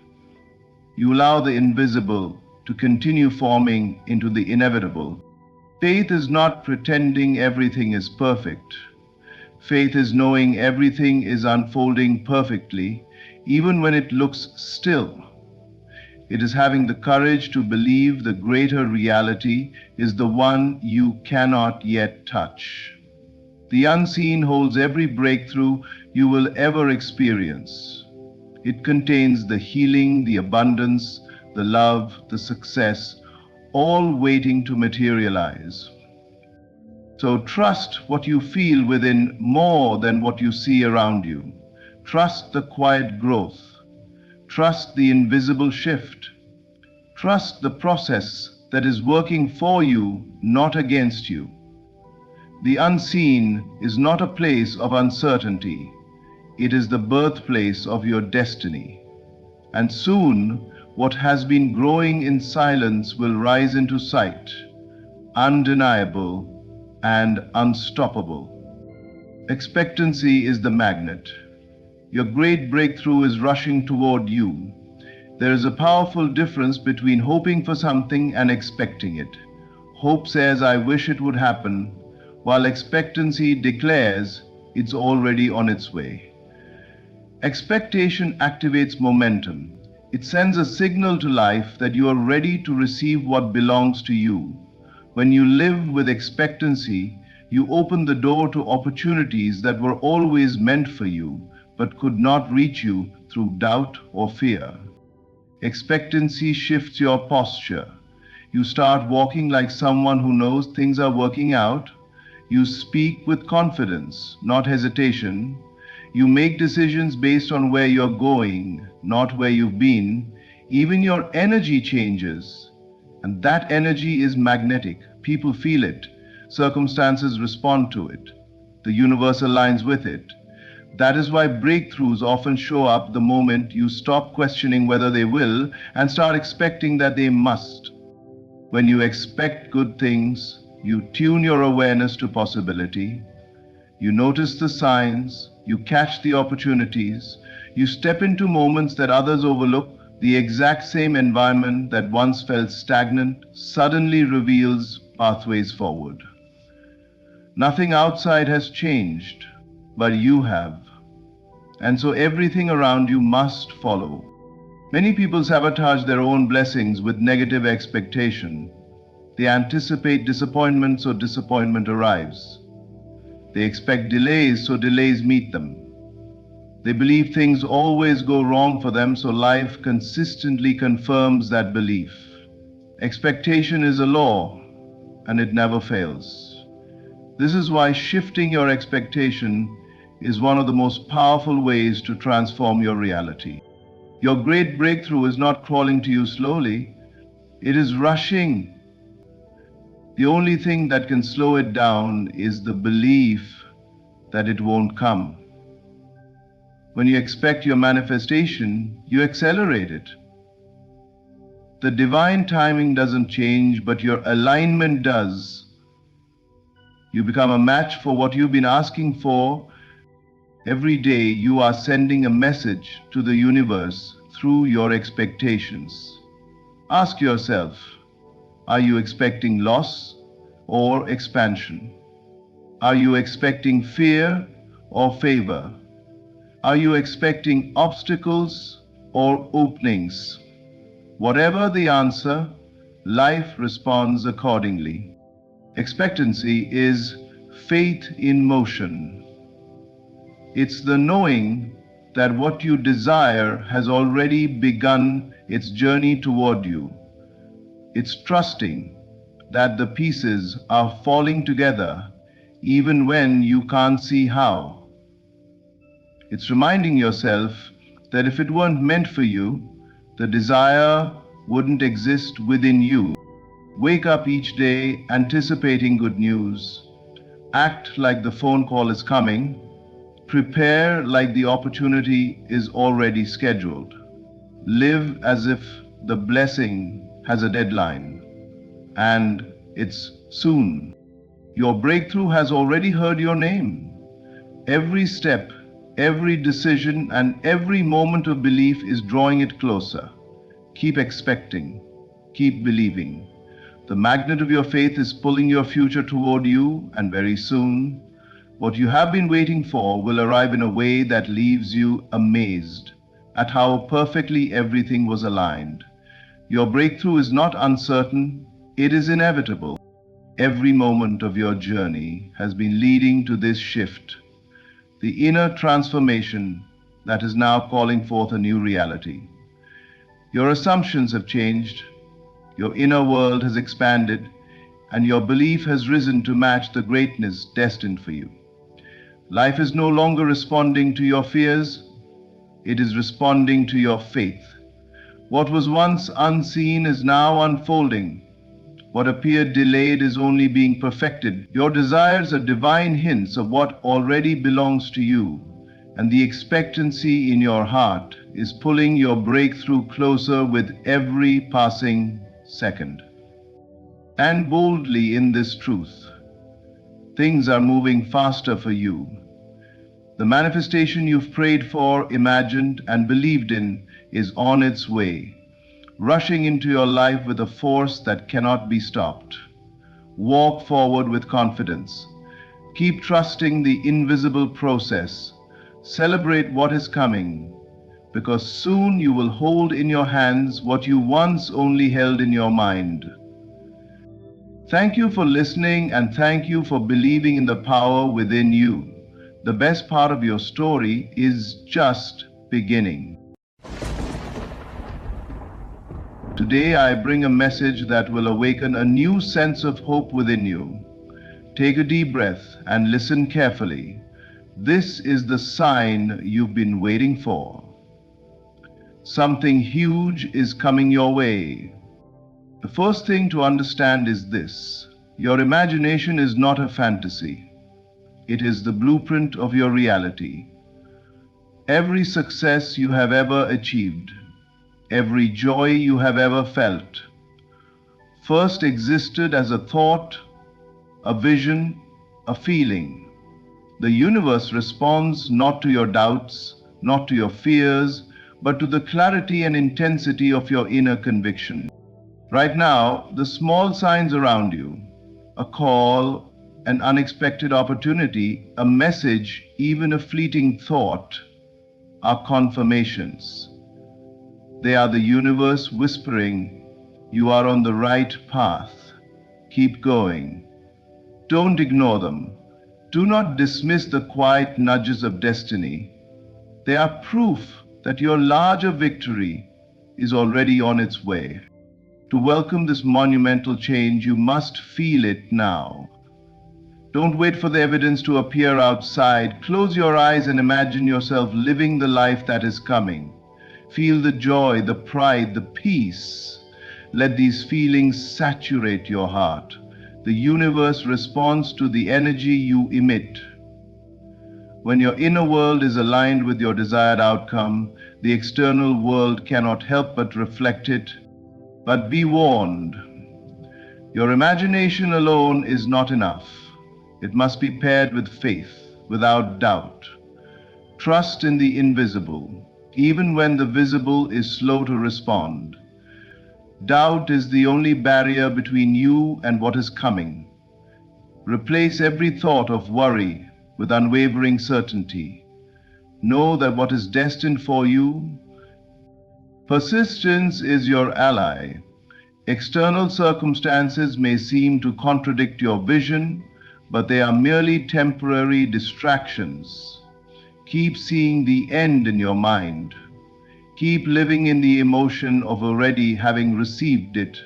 You allow the invisible to continue forming into the inevitable. Faith is not pretending everything is perfect. Faith is knowing everything is unfolding perfectly, even when it looks still. It is having the courage to believe the greater reality is the one you cannot yet touch. The unseen holds every breakthrough you will ever experience. It contains the healing, the abundance, the love, the success, all waiting to materialize. So trust what you feel within more than what you see around you. Trust the quiet growth. Trust the invisible shift. Trust the process that is working for you, not against you. The unseen is not a place of uncertainty. It is the birthplace of your destiny. And soon, what has been growing in silence will rise into sight, undeniable and unstoppable. Expectancy is the magnet. Your great breakthrough is rushing toward you. There is a powerful difference between hoping for something and expecting it. Hope says, I wish it would happen, while expectancy declares it's already on its way. Expectation activates momentum. It sends a signal to life that you are ready to receive what belongs to you. When you live with expectancy, you open the door to opportunities that were always meant for you, but could not reach you through doubt or fear. Expectancy shifts your posture. You start walking like someone who knows things are working out. You speak with confidence, not hesitation. You make decisions based on where you're going, not where you've been. Even your energy changes. And that energy is magnetic. People feel it. Circumstances respond to it. The universe aligns with it. That is why breakthroughs often show up the moment you stop questioning whether they will and start expecting that they must. When you expect good things, you tune your awareness to possibility. You notice the signs, you catch the opportunities, you step into moments that others overlook. The exact same environment that once felt stagnant suddenly reveals pathways forward. Nothing outside has changed, but you have. And so everything around you must follow. Many people sabotage their own blessings with negative expectation. They anticipate disappointment, so disappointment arrives. They expect delays, so delays meet them. They believe things always go wrong for them, so life consistently confirms that belief. Expectation is a law, and it never fails. This is why shifting your expectation is one of the most powerful ways to transform your reality. Your great breakthrough is not crawling to you slowly, it is rushing. The only thing that can slow it down is the belief that it won't come. When you expect your manifestation, you accelerate it. The divine timing doesn't change, but your alignment does. You become a match for what you've been asking for. Every day you are sending a message to the universe through your expectations. Ask yourself, are you expecting loss or expansion? Are you expecting fear or favor? Are you expecting obstacles or openings? Whatever the answer, life responds accordingly. Expectancy is faith in motion. It's the knowing that what you desire has already begun its journey toward you. It's trusting that the pieces are falling together even when you can't see how. It's reminding yourself that if it weren't meant for you, the desire wouldn't exist within you. Wake up each day anticipating good news. Act like the phone call is coming. Prepare like the opportunity is already scheduled. Live as if the blessing has a deadline, and it's soon. Your breakthrough has already heard your name. Every step, every decision, and every moment of belief is drawing it closer. Keep expecting. Keep believing. The magnet of your faith is pulling your future toward you, and very soon, what you have been waiting for will arrive in a way that leaves you amazed at how perfectly everything was aligned. Your breakthrough is not uncertain, it is inevitable. Every moment of your journey has been leading to this shift, the inner transformation that is now calling forth a new reality. Your assumptions have changed, your inner world has expanded, and your belief has risen to match the greatness destined for you. Life is no longer responding to your fears, it is responding to your faith. What was once unseen is now unfolding. What appeared delayed is only being perfected. Your desires are divine hints of what already belongs to you, and the expectancy in your heart is pulling your breakthrough closer with every passing second. Stand boldly in this truth. Things are moving faster for you. The manifestation you've prayed for, imagined, and believed in is on its way, rushing into your life with a force that cannot be stopped. Walk forward with confidence. Keep trusting the invisible process. Celebrate what is coming, because soon you will hold in your hands what you once only held in your mind. Thank you for listening, and thank you for believing in the power within you. The best part of your story is just beginning. Today I bring a message that will awaken a new sense of hope within you. Take a deep breath and listen carefully. This is the sign you've been waiting for. Something huge is coming your way. The first thing to understand is this: your imagination is not a fantasy. It is the blueprint of your reality. Every success you have ever achieved, every joy you have ever felt, first existed as a thought, a vision, a feeling. The universe responds not to your doubts, not to your fears, but to the clarity and intensity of your inner conviction. Right now, the small signs around you, a call, an unexpected opportunity, a message, even a fleeting thought, are confirmations. They are the universe whispering, you are on the right path. Keep going. Don't ignore them. Do not dismiss the quiet nudges of destiny. They are proof that your larger victory is already on its way. To welcome this monumental change, you must feel it now. Don't wait for the evidence to appear outside. Close your eyes and imagine yourself living the life that is coming. Feel the joy, the pride, the peace. Let these feelings saturate your heart. The universe responds to the energy you emit. When your inner world is aligned with your desired outcome, the external world cannot help but reflect it. But be warned, your imagination alone is not enough. It must be paired with faith, without doubt. Trust in the invisible, even when the visible is slow to respond. Doubt is the only barrier between you and what is coming. Replace every thought of worry with unwavering certainty. Know that what is destined for you, persistence is your ally. External circumstances may seem to contradict your vision, but they are merely temporary distractions. Keep seeing the end in your mind. Keep living in the emotion of already having received it.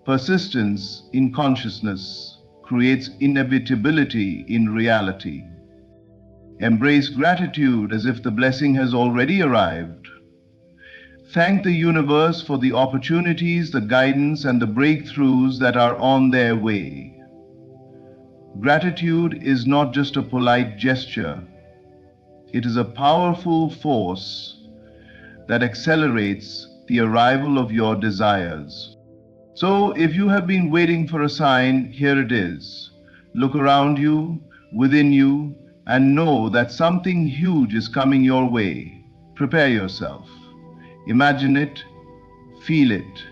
Persistence in consciousness creates inevitability in reality. Embrace gratitude as if the blessing has already arrived. Thank the universe for the opportunities, the guidance, and the breakthroughs that are on their way. Gratitude is not just a polite gesture. It is a powerful force that accelerates the arrival of your desires. So, if you have been waiting for a sign, here it is. Look around you, within you, and know that something huge is coming your way. Prepare yourself. Imagine it, feel it,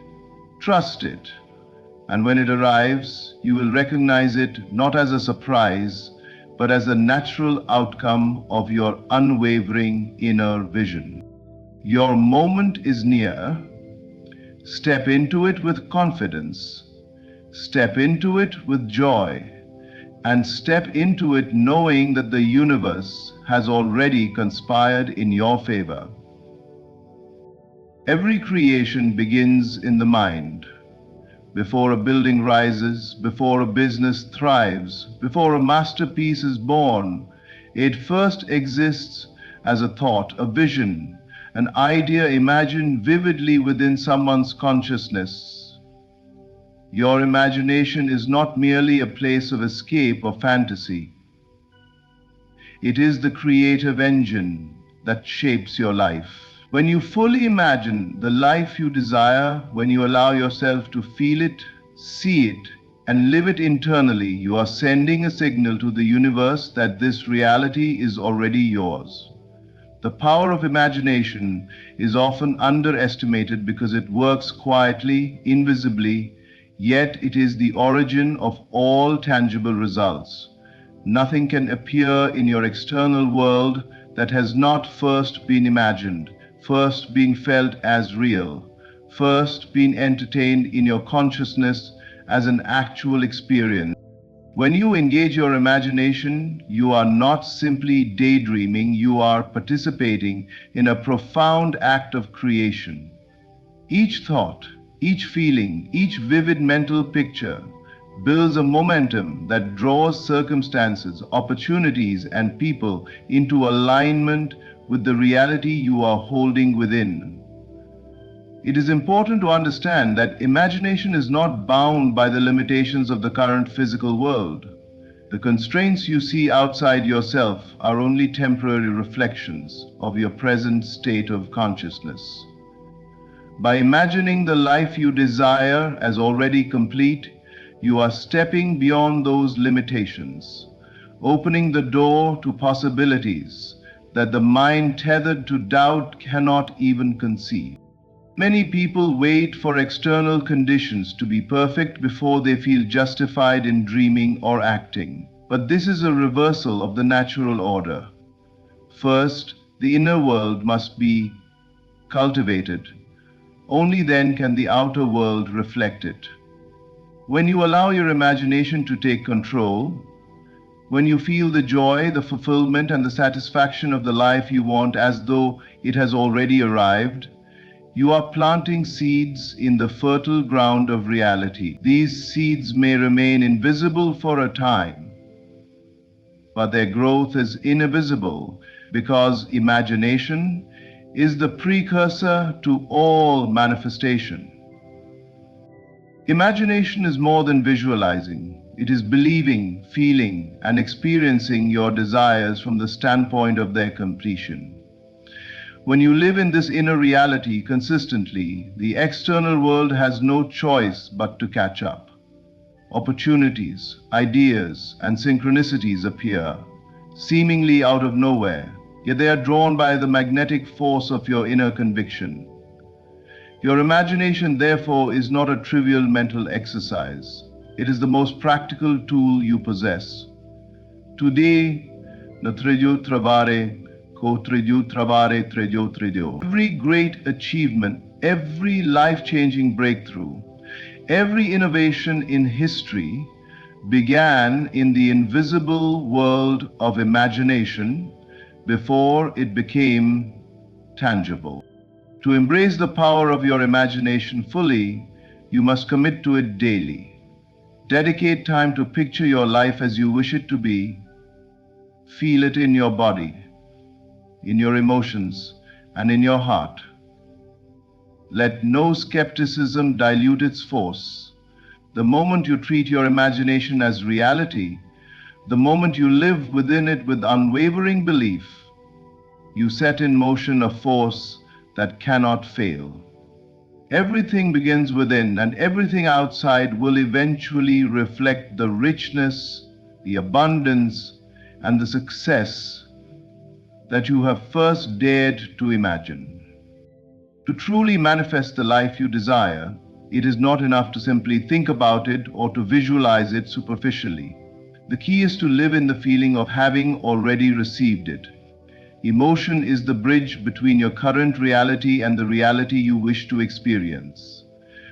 trust it, and when it arrives, you will recognize it not as a surprise, but as a natural outcome of your unwavering inner vision. Your moment is near. Step into it with confidence. Step into it with joy. And step into it knowing that the universe has already conspired in your favor. Every creation begins in the mind. Before a building rises, before a business thrives, before a masterpiece is born, it first exists as a thought, a vision, an idea imagined vividly within someone's consciousness. Your imagination is not merely a place of escape or fantasy. It is the creative engine that shapes your life. When you fully imagine the life you desire, when you allow yourself to feel it, see it, and live it internally, you are sending a signal to the universe that this reality is already yours. The power of imagination is often underestimated because it works quietly, invisibly, yet it is the origin of all tangible results. Nothing can appear in your external world that has not first been imagined, first been felt as real, first been entertained in your consciousness as an actual experience. When you engage your imagination, you are not simply daydreaming, you are participating in a profound act of creation. Each thought, each feeling, each vivid mental picture builds a momentum that draws circumstances, opportunities, and people into alignment with the reality you are holding within. It is important to understand that imagination is not bound by the limitations of the current physical world. The constraints you see outside yourself are only temporary reflections of your present state of consciousness. By imagining the life you desire as already complete, you are stepping beyond those limitations, opening the door to possibilities that the mind tethered to doubt cannot even conceive. Many people wait for external conditions to be perfect before they feel justified in dreaming or acting. But this is a reversal of the natural order. First, the inner world must be cultivated. Only then can the outer world reflect it. When you allow your imagination to take control, when you feel the joy, the fulfillment, and the satisfaction of the life you want as though it has already arrived, you are planting seeds in the fertile ground of reality. These seeds may remain invisible for a time, but their growth is invisible because imagination is the precursor to all manifestation. Imagination is more than visualizing. It is believing, feeling, and experiencing your desires from the standpoint of their completion. When you live in this inner reality consistently, the external world has no choice but to catch up. Opportunities, ideas, and synchronicities appear, seemingly out of nowhere, yet they are drawn by the magnetic force of your inner conviction. Your imagination, therefore, is not a trivial mental exercise. It is the most practical tool you possess. Today, na trejo travare, ko trejo travare trejo trejo. Every great achievement, every life-changing breakthrough, every innovation in history began in the invisible world of imagination before it became tangible. To embrace the power of your imagination fully, you must commit to it daily. Dedicate time to picture your life as you wish it to be. Feel it in your body, in your emotions, and in your heart. Let no skepticism dilute its force. The moment you treat your imagination as reality, the moment you live within it with unwavering belief, you set in motion a force that cannot fail. Everything begins within, and everything outside will eventually reflect the richness, the abundance, and the success that you have first dared to imagine. To truly manifest the life you desire, it is not enough to simply think about it or to visualize it superficially. The key is to live in the feeling of having already received it. Emotion is the bridge between your current reality and the reality you wish to experience.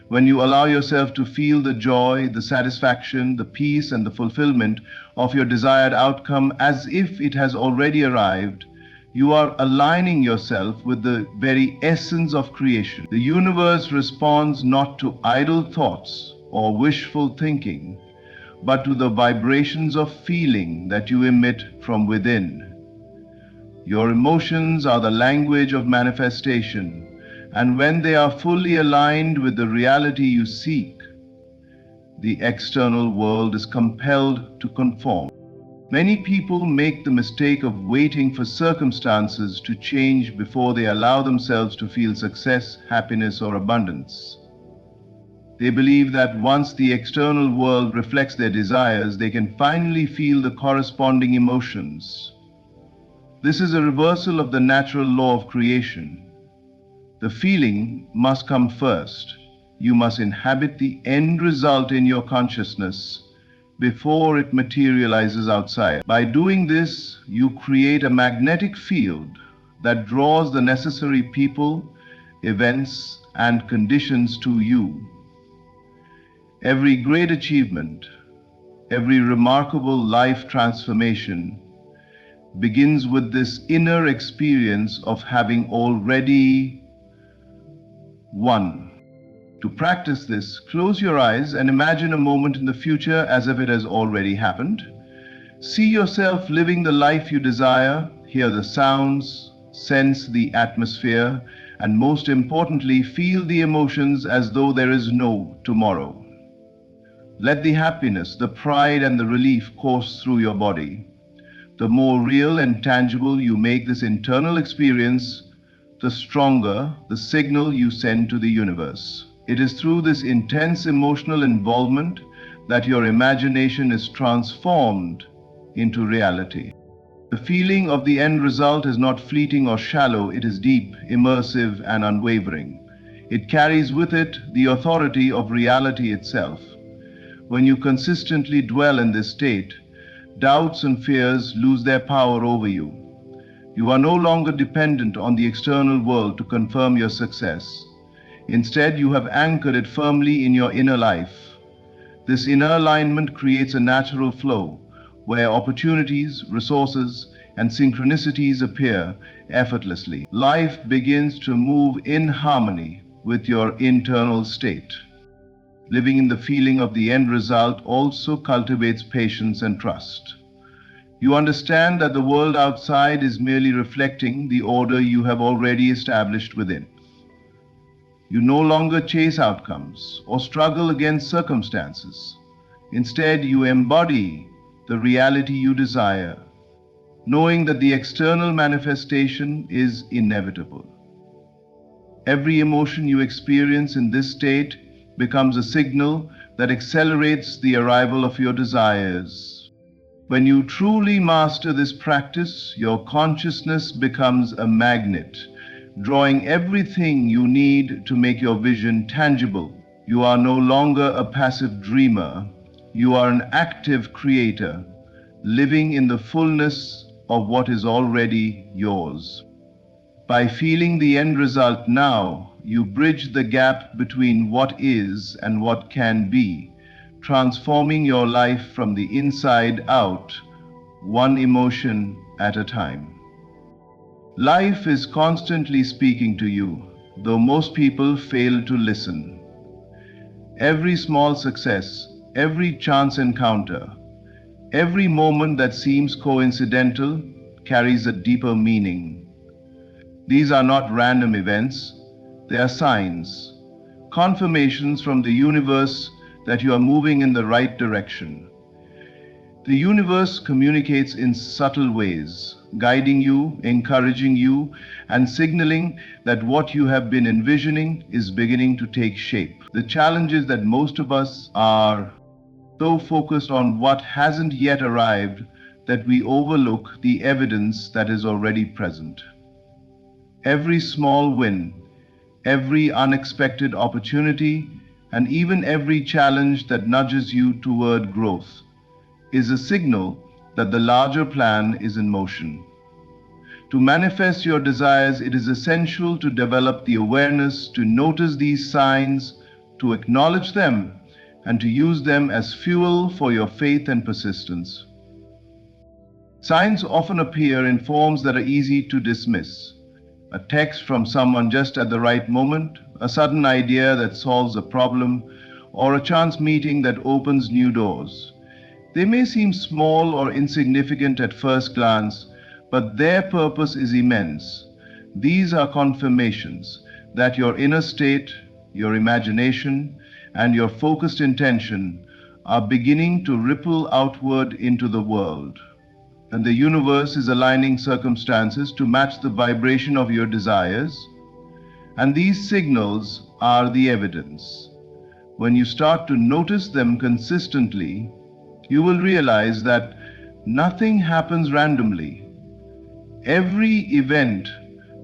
When you allow yourself to feel the joy, the satisfaction, the peace, and the fulfillment of your desired outcome as if it has already arrived, you are aligning yourself with the very essence of creation. The universe responds not to idle thoughts or wishful thinking, but to the vibrations of feeling that you emit from within. Your emotions are the language of manifestation, and when they are fully aligned with the reality you seek, the external world is compelled to conform. Many people make the mistake of waiting for circumstances to change before they allow themselves to feel success, happiness, or abundance. They believe that once the external world reflects their desires, they can finally feel the corresponding emotions. This is a reversal of the natural law of creation. The feeling must come first. You must inhabit the end result in your consciousness before it materializes outside. By doing this, you create a magnetic field that draws the necessary people, events, and conditions to you. Every great achievement, every remarkable life transformation begins with this inner experience of having already won. To practice this, close your eyes and imagine a moment in the future as if it has already happened. See yourself living the life you desire, hear the sounds, sense the atmosphere, and most importantly, feel the emotions as though there is no tomorrow. Let the happiness, the pride, and the relief course through your body. The more real and tangible you make this internal experience, the stronger the signal you send to the universe. It is through this intense emotional involvement that your imagination is transformed into reality. The feeling of the end result is not fleeting or shallow, it is deep, immersive, and unwavering. It carries with it the authority of reality itself. When you consistently dwell in this state, doubts and fears lose their power over you. You are no longer dependent on the external world to confirm your success. Instead, you have anchored it firmly in your inner life. This inner alignment creates a natural flow where opportunities, resources, and synchronicities appear effortlessly. Life begins to move in harmony with your internal state. Living in the feeling of the end result also cultivates patience and trust. You understand that the world outside is merely reflecting the order you have already established within. You no longer chase outcomes or struggle against circumstances. Instead, you embody the reality you desire, knowing that the external manifestation is inevitable. Every emotion you experience in this state becomes a signal that accelerates the arrival of your desires. When you truly master this practice, your consciousness becomes a magnet, drawing everything you need to make your vision tangible. You are no longer a passive dreamer. You are an active creator, living in the fullness of what is already yours. By feeling the end result now, you bridge the gap between what is and what can be, transforming your life from the inside out, one emotion at a time. Life is constantly speaking to you, though most people fail to listen. Every small success, every chance encounter, every moment that seems coincidental carries a deeper meaning. These are not random events, they are signs, confirmations from the universe that you are moving in the right direction. The universe communicates in subtle ways, guiding you, encouraging you, and signaling that what you have been envisioning is beginning to take shape. The challenge is that most of us are so focused on what hasn't yet arrived that we overlook the evidence that is already present. Every small win, every unexpected opportunity, and even every challenge that nudges you toward growth is a signal that the larger plan is in motion. To manifest your desires, it is essential to develop the awareness to notice these signs, to acknowledge them, and to use them as fuel for your faith and persistence. Signs often appear in forms that are easy to dismiss. A text from someone just at the right moment, a sudden idea that solves a problem, or a chance meeting that opens new doors. They may seem small or insignificant at first glance, but their purpose is immense. These are confirmations that your inner state, your imagination, and your focused intention are beginning to ripple outward into the world. And the universe is aligning circumstances to match the vibration of your desires. And these signals are the evidence. When you start to notice them consistently, you will realize that nothing happens randomly. Every event,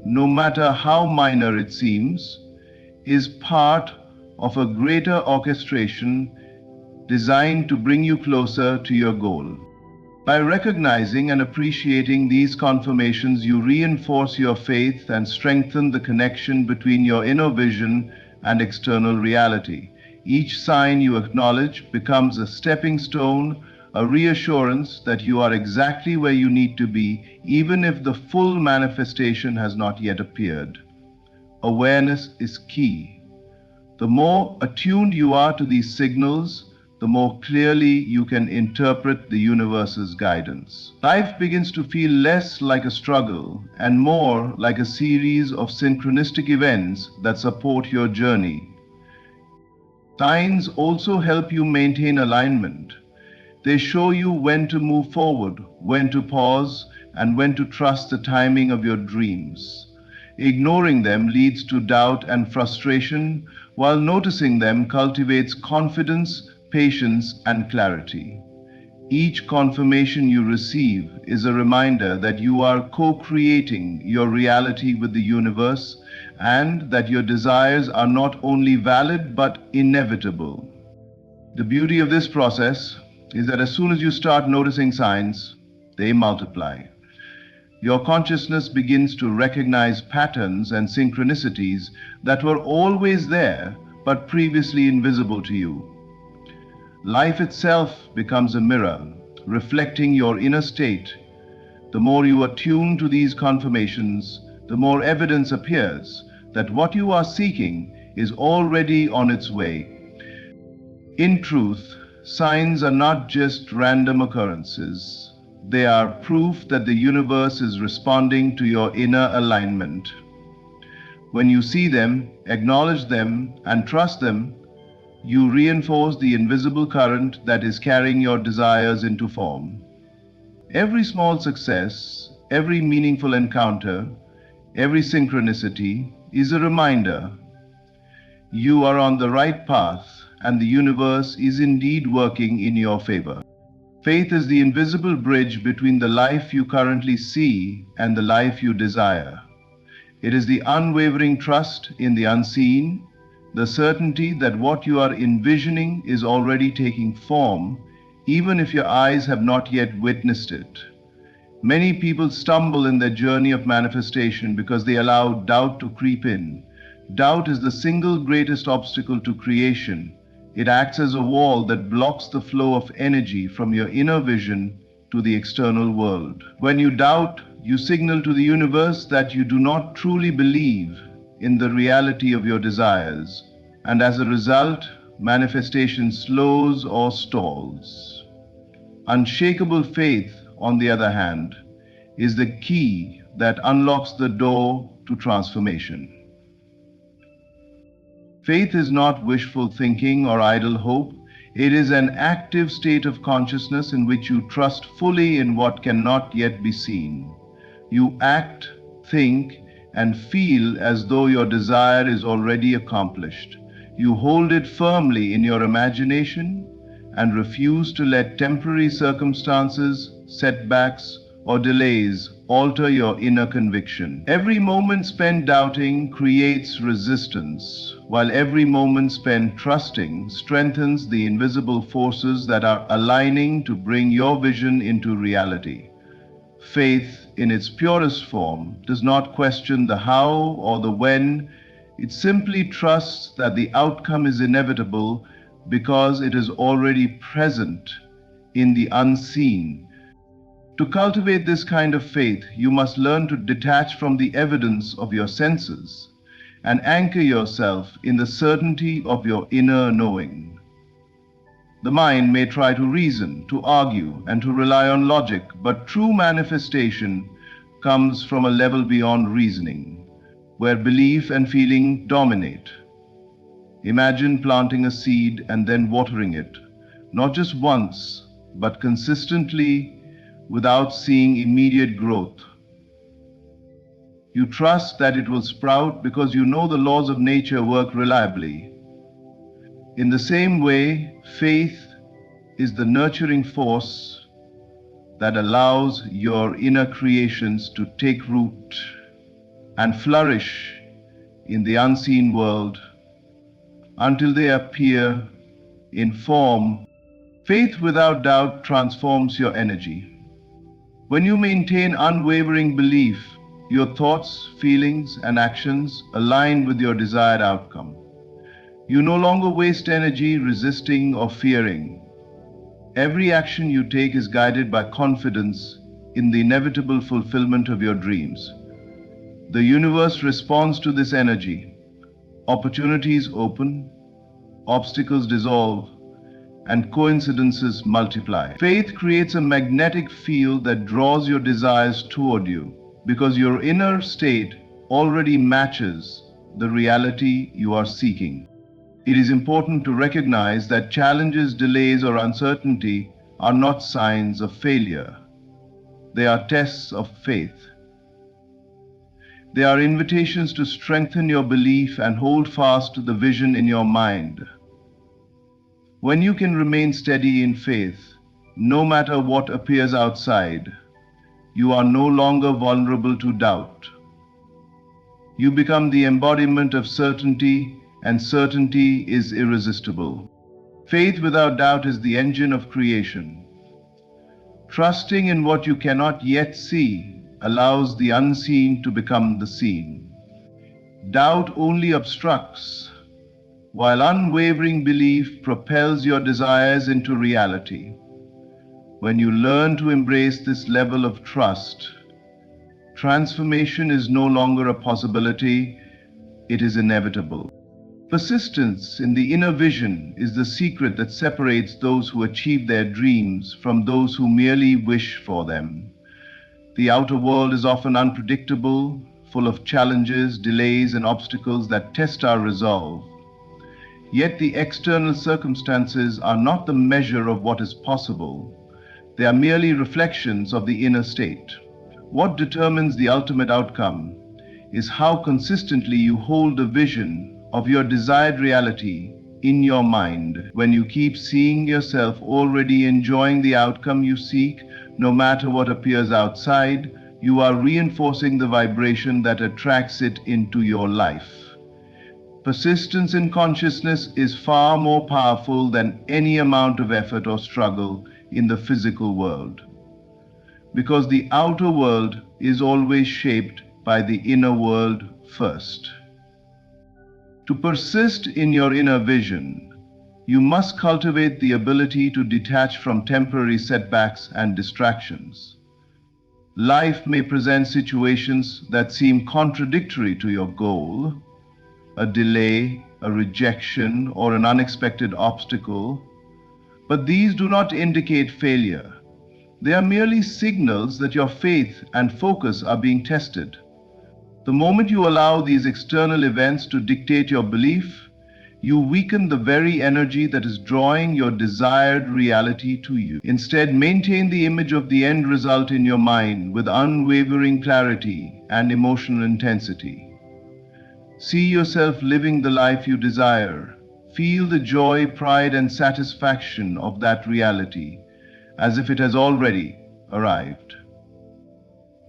no matter how minor it seems, is part of a greater orchestration designed to bring you closer to your goal. By recognizing and appreciating these confirmations, you reinforce your faith and strengthen the connection between your inner vision and external reality. Each sign you acknowledge becomes a stepping stone, a reassurance that you are exactly where you need to be, even if the full manifestation has not yet appeared. Awareness is key. The more attuned you are to these signals, the more clearly you can interpret the universe's guidance. Life begins to feel less like a struggle and more like a series of synchronistic events that support your journey. Signs also help you maintain alignment. They show you when to move forward, when to pause, and when to trust the timing of your dreams. Ignoring them leads to doubt and frustration, while noticing them cultivates confidence, patience, and clarity. Each confirmation you receive is a reminder that you are co-creating your reality with the universe and that your desires are not only valid but inevitable. The beauty of this process is that as soon as you start noticing signs, they multiply. Your consciousness begins to recognize patterns and synchronicities that were always there but previously invisible to you. Life itself becomes a mirror, reflecting your inner state. The more you attune to these confirmations, the more evidence appears that what you are seeking is already on its way. In truth, signs are not just random occurrences. They are proof that the universe is responding to your inner alignment. When you see them, acknowledge them, and trust them, you reinforce the invisible current that is carrying your desires into form. Every small success, every meaningful encounter, every synchronicity is a reminder you are on the right path and the universe is indeed working in your favor. Faith is the invisible bridge between the life you currently see and the life you desire. It is the unwavering trust in the unseen, the certainty that what you are envisioning is already taking form, even if your eyes have not yet witnessed it. Many people stumble in their journey of manifestation because they allow doubt to creep in. Doubt is the single greatest obstacle to creation. It acts as a wall that blocks the flow of energy from your inner vision to the external world. When you doubt, you signal to the universe that you do not truly believe in the reality of your desires, and as a result, manifestation slows or stalls. Unshakable faith, on the other hand, is the key that unlocks the door to transformation. Faith is not wishful thinking or idle hope. It is an active state of consciousness in which you trust fully in what cannot yet be seen. You act, think, and feel as though your desire is already accomplished. You hold it firmly in your imagination and refuse to let temporary circumstances, setbacks, or delays alter your inner conviction. Every moment spent doubting creates resistance, while every moment spent trusting strengthens the invisible forces that are aligning to bring your vision into reality. Faith, in its purest form, does not question the how or the when. It simply trusts that the outcome is inevitable because it is already present in the unseen. To cultivate this kind of faith, you must learn to detach from the evidence of your senses and anchor yourself in the certainty of your inner knowing. The mind may try to reason, to argue, and to rely on logic, but true manifestation comes from a level beyond reasoning, where belief and feeling dominate. Imagine planting a seed and then watering it, not just once, but consistently without seeing immediate growth. You trust that it will sprout because you know the laws of nature work reliably. In the same way, faith is the nurturing force that allows your inner creations to take root and flourish in the unseen world until they appear in form. Faith without doubt transforms your energy. When you maintain unwavering belief, your thoughts, feelings, and actions align with your desired outcome. You no longer waste energy resisting or fearing. Every action you take is guided by confidence in the inevitable fulfillment of your dreams. The universe responds to this energy. Opportunities open, obstacles dissolve, and coincidences multiply. Faith creates a magnetic field that draws your desires toward you because your inner state already matches the reality you are seeking. It is important to recognize that challenges, delays, or uncertainty are not signs of failure. They are tests of faith. They are invitations to strengthen your belief and hold fast to the vision in your mind. When you can remain steady in faith, no matter what appears outside, you are no longer vulnerable to doubt. You become the embodiment of certainty, and certainty is irresistible. Faith without doubt is the engine of creation. Trusting in what you cannot yet see allows the unseen to become the seen. Doubt only obstructs, while unwavering belief propels your desires into reality. When you learn to embrace this level of trust, transformation is no longer a possibility, it is inevitable. Persistence in the inner vision is the secret that separates those who achieve their dreams from those who merely wish for them. The outer world is often unpredictable, full of challenges, delays, and obstacles that test our resolve. Yet the external circumstances are not the measure of what is possible. They are merely reflections of the inner state. What determines the ultimate outcome is how consistently you hold a vision of your desired reality in your mind. When you keep seeing yourself already enjoying the outcome you seek, no matter what appears outside, you are reinforcing the vibration that attracts it into your life. Persistence in consciousness is far more powerful than any amount of effort or struggle in the physical world, because the outer world is always shaped by the inner world first. To persist in your inner vision, you must cultivate the ability to detach from temporary setbacks and distractions. Life may present situations that seem contradictory to your goal, a delay, a rejection, or an unexpected obstacle, but these do not indicate failure. They are merely signals that your faith and focus are being tested. The moment you allow these external events to dictate your belief, you weaken the very energy that is drawing your desired reality to you. Instead, maintain the image of the end result in your mind with unwavering clarity and emotional intensity. See yourself living the life you desire. Feel the joy, pride, and satisfaction of that reality, as if it has already arrived.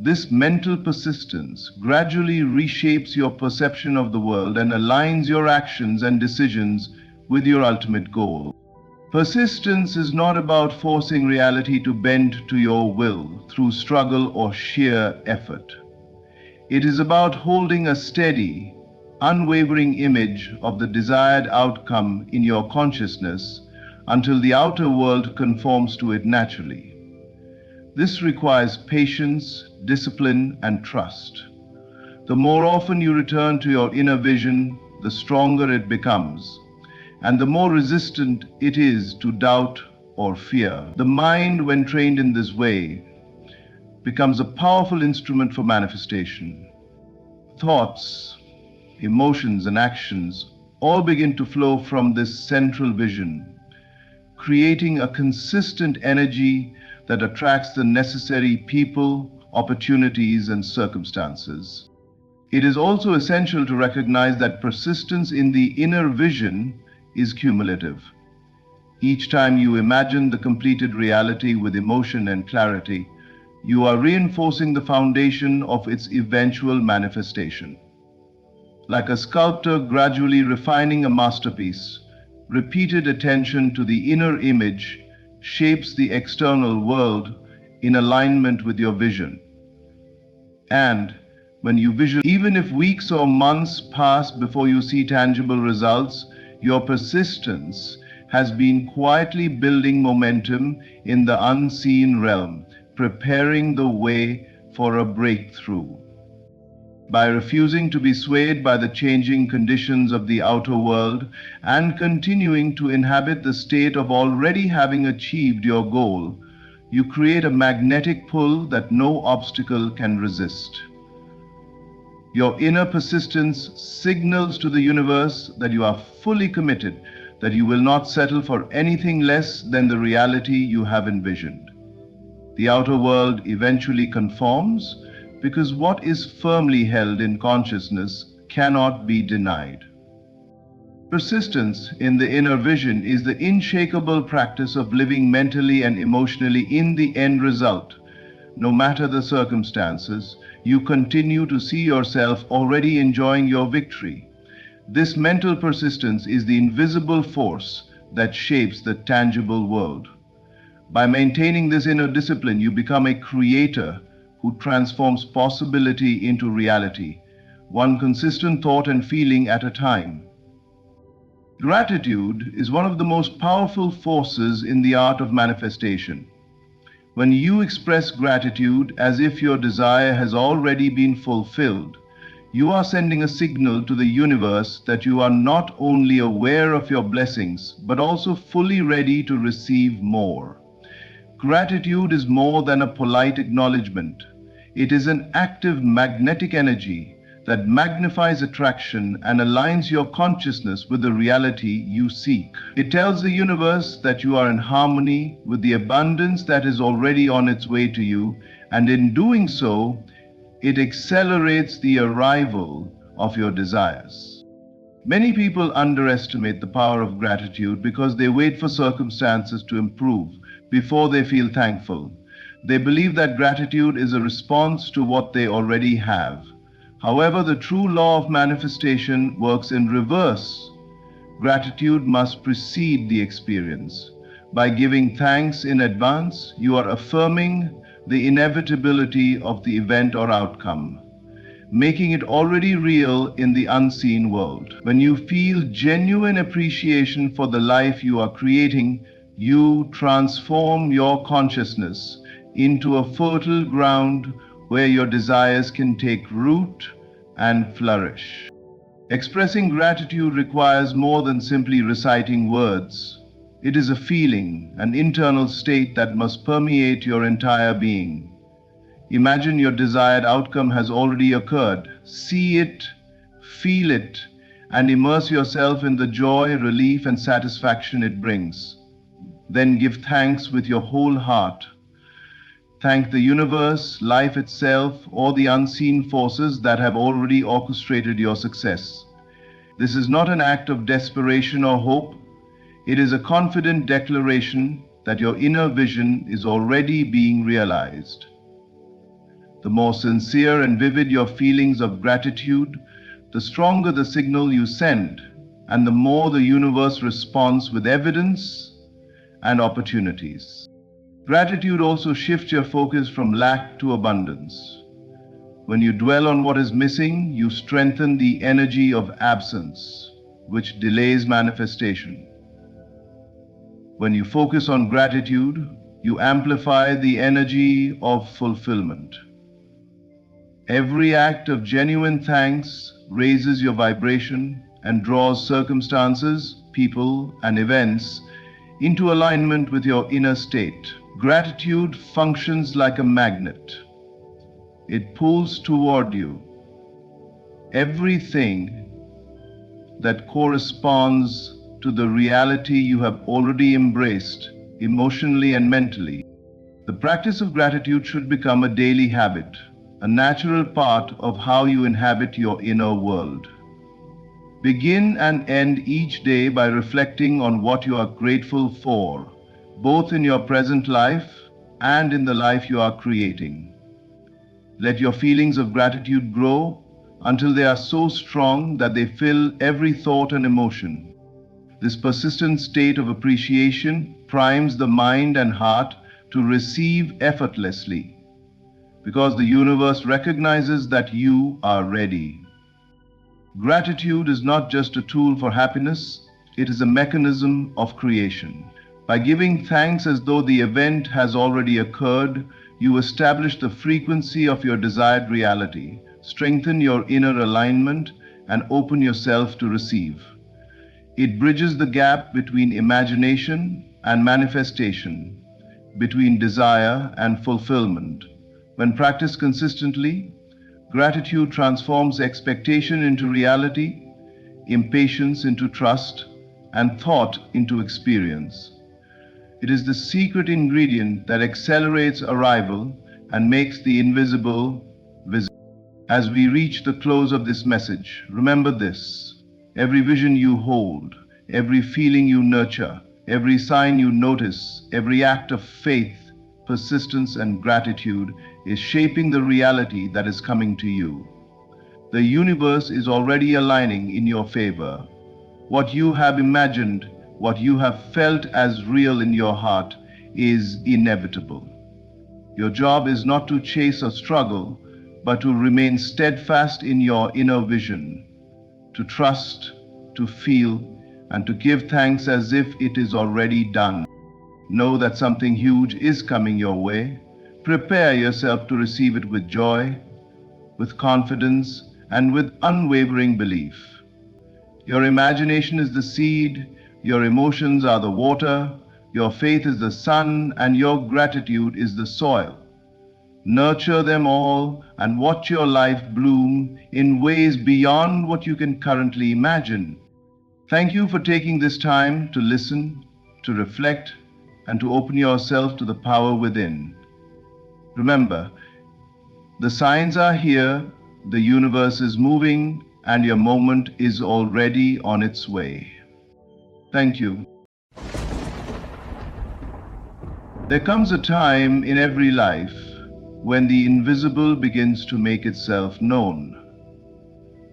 This mental persistence gradually reshapes your perception of the world and aligns your actions and decisions with your ultimate goal. Persistence is not about forcing reality to bend to your will through struggle or sheer effort. It is about holding a steady, unwavering image of the desired outcome in your consciousness until the outer world conforms to it naturally. This requires patience, discipline, and trust. The more often you return to your inner vision, the stronger it becomes, and the more resistant it is to doubt or fear. The mind, when trained in this way, becomes a powerful instrument for manifestation. Thoughts, emotions, and actions all begin to flow from this central vision, creating a consistent energy that attracts the necessary people, opportunities, and circumstances. It is also essential to recognize that persistence in the inner vision is cumulative. Each time you imagine the completed reality with emotion and clarity, you are reinforcing the foundation of its eventual manifestation. Like a sculptor gradually refining a masterpiece, repeated attention to the inner image shapes the external world in alignment with your vision. And when you visualize, even if weeks or months pass before you see tangible results, your persistence has been quietly building momentum in the unseen realm, preparing the way for a breakthrough. By refusing to be swayed by the changing conditions of the outer world and continuing to inhabit the state of already having achieved your goal, you create a magnetic pull that no obstacle can resist. Your inner persistence signals to the universe that you are fully committed, that you will not settle for anything less than the reality you have envisioned. The outer world eventually conforms because what is firmly held in consciousness cannot be denied. Persistence in the inner vision is the unshakable practice of living mentally and emotionally in the end result. No matter the circumstances, you continue to see yourself already enjoying your victory. This mental persistence is the invisible force that shapes the tangible world. By maintaining this inner discipline, you become a creator who transforms possibility into reality, one consistent thought and feeling at a time. Gratitude is one of the most powerful forces in the art of manifestation. When you express gratitude as if your desire has already been fulfilled, you are sending a signal to the universe that you are not only aware of your blessings, but also fully ready to receive more. Gratitude is more than a polite acknowledgement. It is an active magnetic energy that magnifies attraction and aligns your consciousness with the reality you seek. It tells the universe that you are in harmony with the abundance that is already on its way to you, and in doing so, it accelerates the arrival of your desires. Many people underestimate the power of gratitude because they wait for circumstances to improve before they feel thankful. They believe that gratitude is a response to what they already have. However, the true law of manifestation works in reverse. Gratitude must precede the experience. By giving thanks in advance, you are affirming the inevitability of the event or outcome, making it already real in the unseen world. When you feel genuine appreciation for the life you are creating, you transform your consciousness into a fertile ground where your desires can take root and flourish. Expressing gratitude requires more than simply reciting words. It is a feeling, an internal state that must permeate your entire being. Imagine your desired outcome has already occurred. See it, feel it, and immerse yourself in the joy, relief, and satisfaction it brings. Then give thanks with your whole heart. Thank the universe, life itself, or the unseen forces that have already orchestrated your success. This is not an act of desperation or hope. It is a confident declaration that your inner vision is already being realized. The more sincere and vivid your feelings of gratitude, the stronger the signal you send, and the more the universe responds with evidence and opportunities. Gratitude also shifts your focus from lack to abundance. When you dwell on what is missing, you strengthen the energy of absence, which delays manifestation. When you focus on gratitude, you amplify the energy of fulfillment. Every act of genuine thanks raises your vibration and draws circumstances, people, and events into alignment with your inner state. Gratitude functions like a magnet. It pulls toward you everything that corresponds to the reality you have already embraced, emotionally and mentally. The practice of gratitude should become a daily habit, a natural part of how you inhabit your inner world. Begin and end each day by reflecting on what you are grateful for, both in your present life and in the life you are creating. Let your feelings of gratitude grow until they are so strong that they fill every thought and emotion. This persistent state of appreciation primes the mind and heart to receive effortlessly, because the universe recognizes that you are ready. Gratitude is not just a tool for happiness, it is a mechanism of creation. By giving thanks as though the event has already occurred, you establish the frequency of your desired reality, strengthen your inner alignment, and open yourself to receive. It bridges the gap between imagination and manifestation, between desire and fulfillment. When practiced consistently, gratitude transforms expectation into reality, impatience into trust, and thought into experience. It is the secret ingredient that accelerates arrival and makes the invisible visible. As we reach the close of this message, remember this: every vision you hold, every feeling you nurture, every sign you notice, every act of faith, persistence, and gratitude is shaping the reality that is coming to you. The universe is already aligning in your favor. What you have imagined, what you have felt as real in your heart, is inevitable. Your job is not to chase or struggle, but to remain steadfast in your inner vision, to trust, to feel, and to give thanks as if it is already done. Know that something huge is coming your way. Prepare yourself to receive it with joy, with confidence, and with unwavering belief. Your imagination is the seed, your emotions are the water, your faith is the sun, and your gratitude is the soil. Nurture them all and watch your life bloom in ways beyond what you can currently imagine. Thank you for taking this time to listen, to reflect, and to open yourself to the power within. Remember, the signs are here, the universe is moving, and your moment is already on its way. Thank you. There comes a time in every life when the invisible begins to make itself known,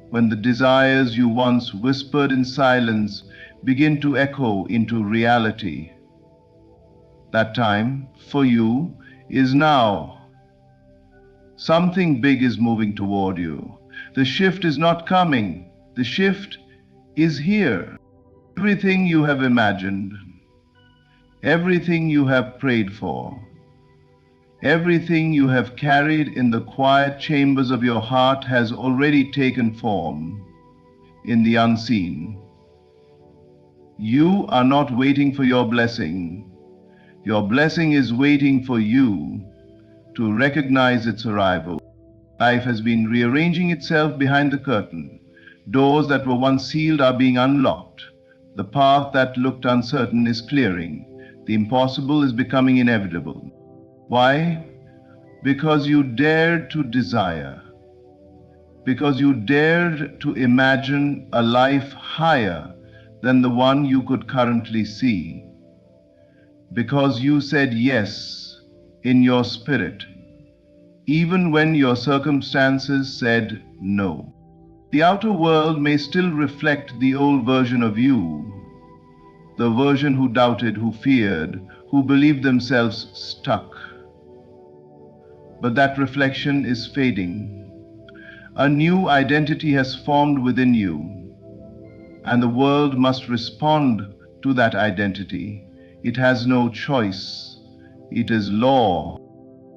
when the desires you once whispered in silence begin to echo into reality. That time, for you, is now. Something big is moving toward you. The shift is not coming. The shift is here. Everything you have imagined, everything you have prayed for, everything you have carried in the quiet chambers of your heart has already taken form in the unseen. You are not waiting for your blessing. Your blessing is waiting for you to recognize its arrival. Life has been rearranging itself behind the curtain. Doors that were once sealed are being unlocked. The path that looked uncertain is clearing. The impossible is becoming inevitable. Why? Because you dared to desire. Because you dared to imagine a life higher than the one you could currently see. Because you said yes in your spirit, even when your circumstances said no. The outer world may still reflect the old version of you, the version who doubted, who feared, who believed themselves stuck. But that reflection is fading. A new identity has formed within you, and the world must respond to that identity. It has no choice. It is law.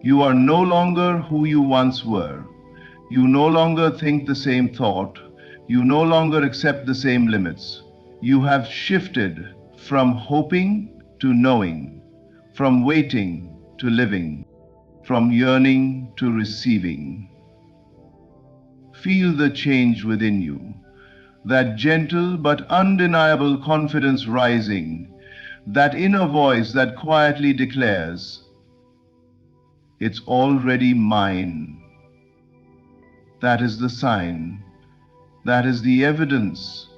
You are no longer who you once were. You no longer think the same thought. You no longer accept the same limits. You have shifted from hoping to knowing, from waiting to living, from yearning to receiving. Feel the change within you, that gentle but undeniable confidence rising, that inner voice that quietly declares, "It's already mine." That is the sign, that is the evidence,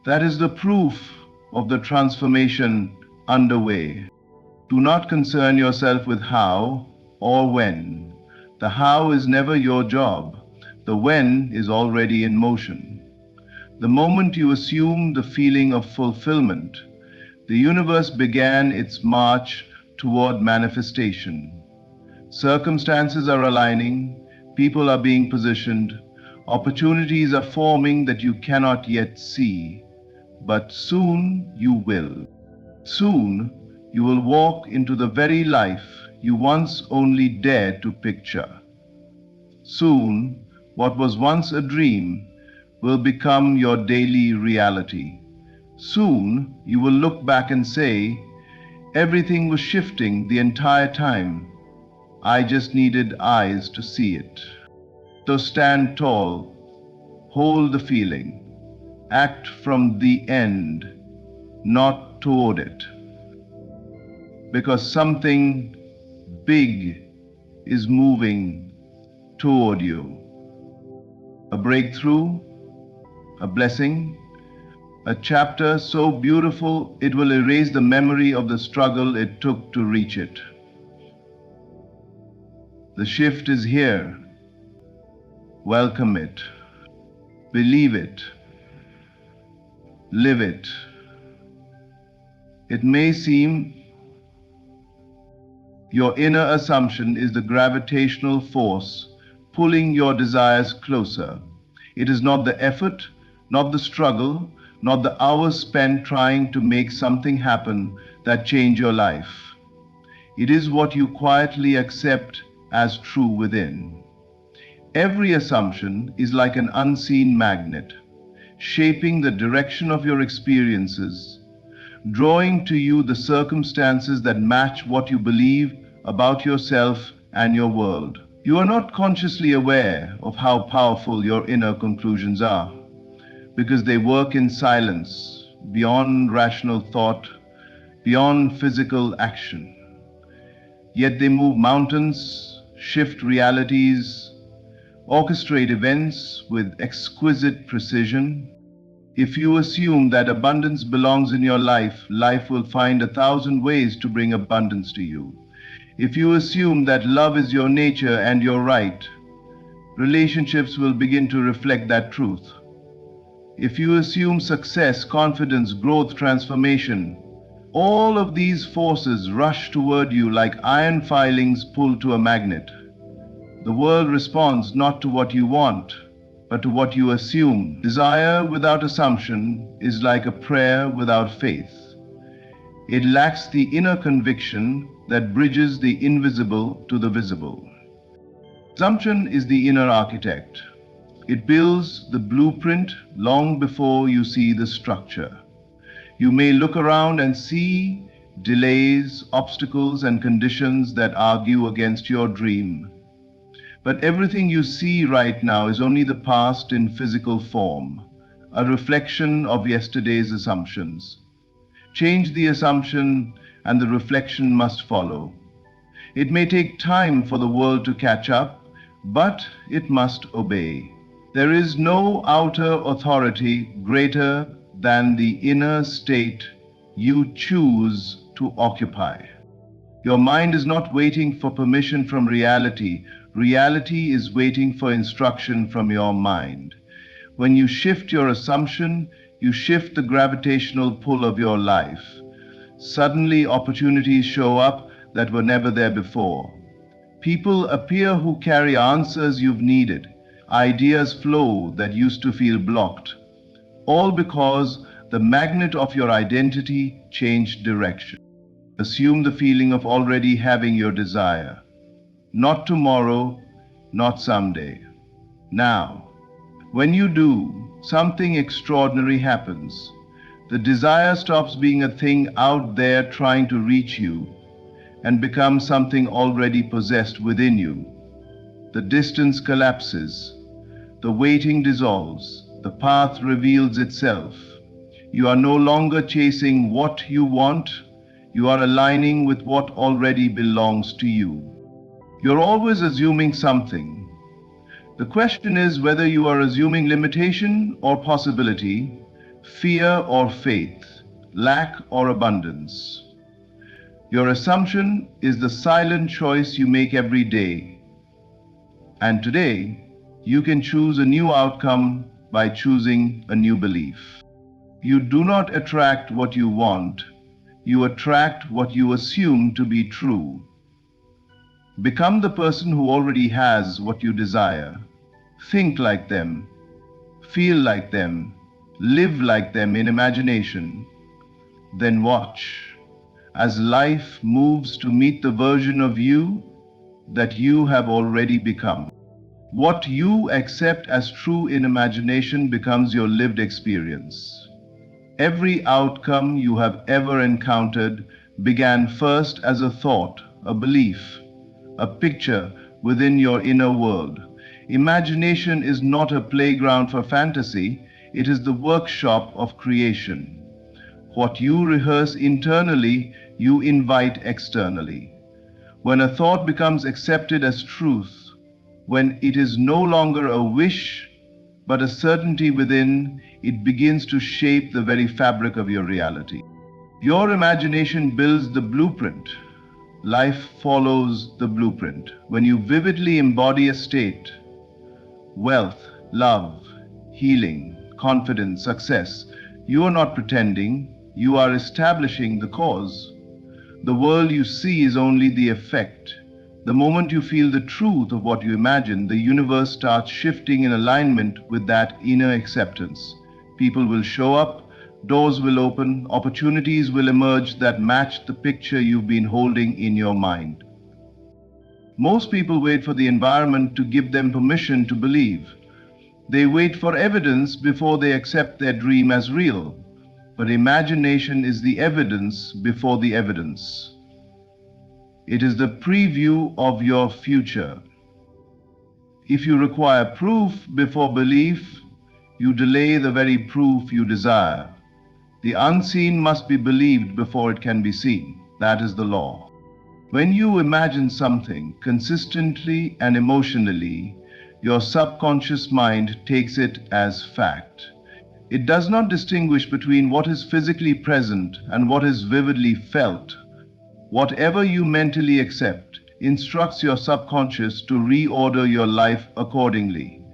that is the proof of the transformation underway. Do not concern yourself with how or when. The how is never your job. The when is already in motion. The moment you assume the feeling of fulfillment, the universe began its march toward manifestation. Circumstances are aligning, people are being positioned, opportunities are forming that you cannot yet see, but soon you will. Soon you will walk into the very life you once only dared to picture. Soon, what was once a dream will become your daily reality. Soon you will look back and say, everything was shifting the entire time. I just needed eyes to see it. So stand tall, hold the feeling, act from the end, not toward it. Because something big is moving toward you. A breakthrough, a blessing, a chapter so beautiful it will erase the memory of the struggle it took to reach it. The shift is here. Welcome it. Believe it. Live it. It may seem your inner assumption is the gravitational force pulling your desires closer. It is not the effort, not the struggle, not the hours spent trying to make something happen that change your life. It is what you quietly accept as true within. Every assumption is like an unseen magnet, shaping the direction of your experiences, drawing to you the circumstances that match what you believe about yourself and your world. You are not consciously aware of how powerful your inner conclusions are, because they work in silence, beyond rational thought, beyond physical action. Yet they move mountains, shift realities, orchestrate events with exquisite precision. If you assume that abundance belongs in your life, life will find 1,000 ways to bring abundance to you. If you assume that love is your nature and your right, relationships will begin to reflect that truth. If you assume success, confidence, growth, transformation, all of these forces rush toward you like iron filings pulled to a magnet. The world responds not to what you want, but to what you assume. Desire without assumption is like a prayer without faith. It lacks the inner conviction that bridges the invisible to the visible. Assumption is the inner architect. It builds the blueprint long before you see the structure. You may look around and see delays, obstacles, and conditions that argue against your dream. But everything you see right now is only the past in physical form, a reflection of yesterday's assumptions. Change the assumption, and the reflection must follow. It may take time for the world to catch up, but it must obey. There is no outer authority greater than the inner state you choose to occupy. Your mind is not waiting for permission from reality. Reality is waiting for instruction from your mind. When you shift your assumption, you shift the gravitational pull of your life. Suddenly, opportunities show up that were never there before. People appear who carry answers you've needed. Ideas flow that used to feel blocked. All because the magnet of your identity changed direction. Assume the feeling of already having your desire. Not tomorrow, not someday. Now. When you do, something extraordinary happens. The desire stops being a thing out there trying to reach you and becomes something already possessed within you. The distance collapses. The waiting dissolves. The path reveals itself. You are no longer chasing what you want. You are aligning with what already belongs to you. You're always assuming something. The question is whether you are assuming limitation or possibility, fear or faith, lack or abundance. Your assumption is the silent choice you make every day. And today, you can choose a new outcome by choosing a new belief. You do not attract what you want, you attract what you assume to be true. Become the person who already has what you desire. Think like them, feel like them, live like them in imagination. Then watch as life moves to meet the version of you that you have already become. What you accept as true in imagination becomes your lived experience. Every outcome you have ever encountered began first as a thought, a belief, a picture within your inner world. Imagination is not a playground for fantasy, it is the workshop of creation. What you rehearse internally, you invite externally. When a thought becomes accepted as truth, when it is no longer a wish, but a certainty within, it begins to shape the very fabric of your reality. Your imagination builds the blueprint. Life follows the blueprint. When you vividly embody a state, wealth, love, healing, confidence, success, you are not pretending, you are establishing the cause. The world you see is only the effect. The moment you feel the truth of what you imagine, the universe starts shifting in alignment with that inner acceptance. People will show up, doors will open, opportunities will emerge that match the picture you've been holding in your mind. Most people wait for the environment to give them permission to believe. They wait for evidence before they accept their dream as real. But imagination is the evidence before the evidence. It is the preview of your future. If you require proof before belief, you delay the very proof you desire. The unseen must be believed before it can be seen. That is the law. When you imagine something consistently and emotionally, your subconscious mind takes it as fact. It does not distinguish between what is physically present and what is vividly felt. Whatever you mentally accept instructs your subconscious to reorder your life accordingly.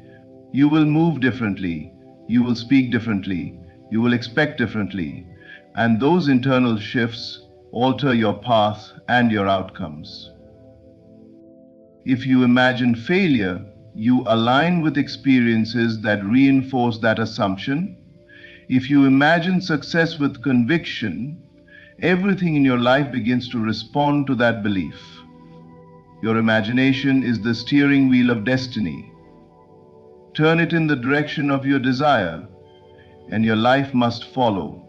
You will move differently, you will speak differently, you will expect differently, and those internal shifts alter your path and your outcomes. If you imagine failure, you align with experiences that reinforce that assumption. If you imagine success with conviction, everything in your life begins to respond to that belief. Your imagination is the steering wheel of destiny. Turn it in the direction of your desire, and your life must follow.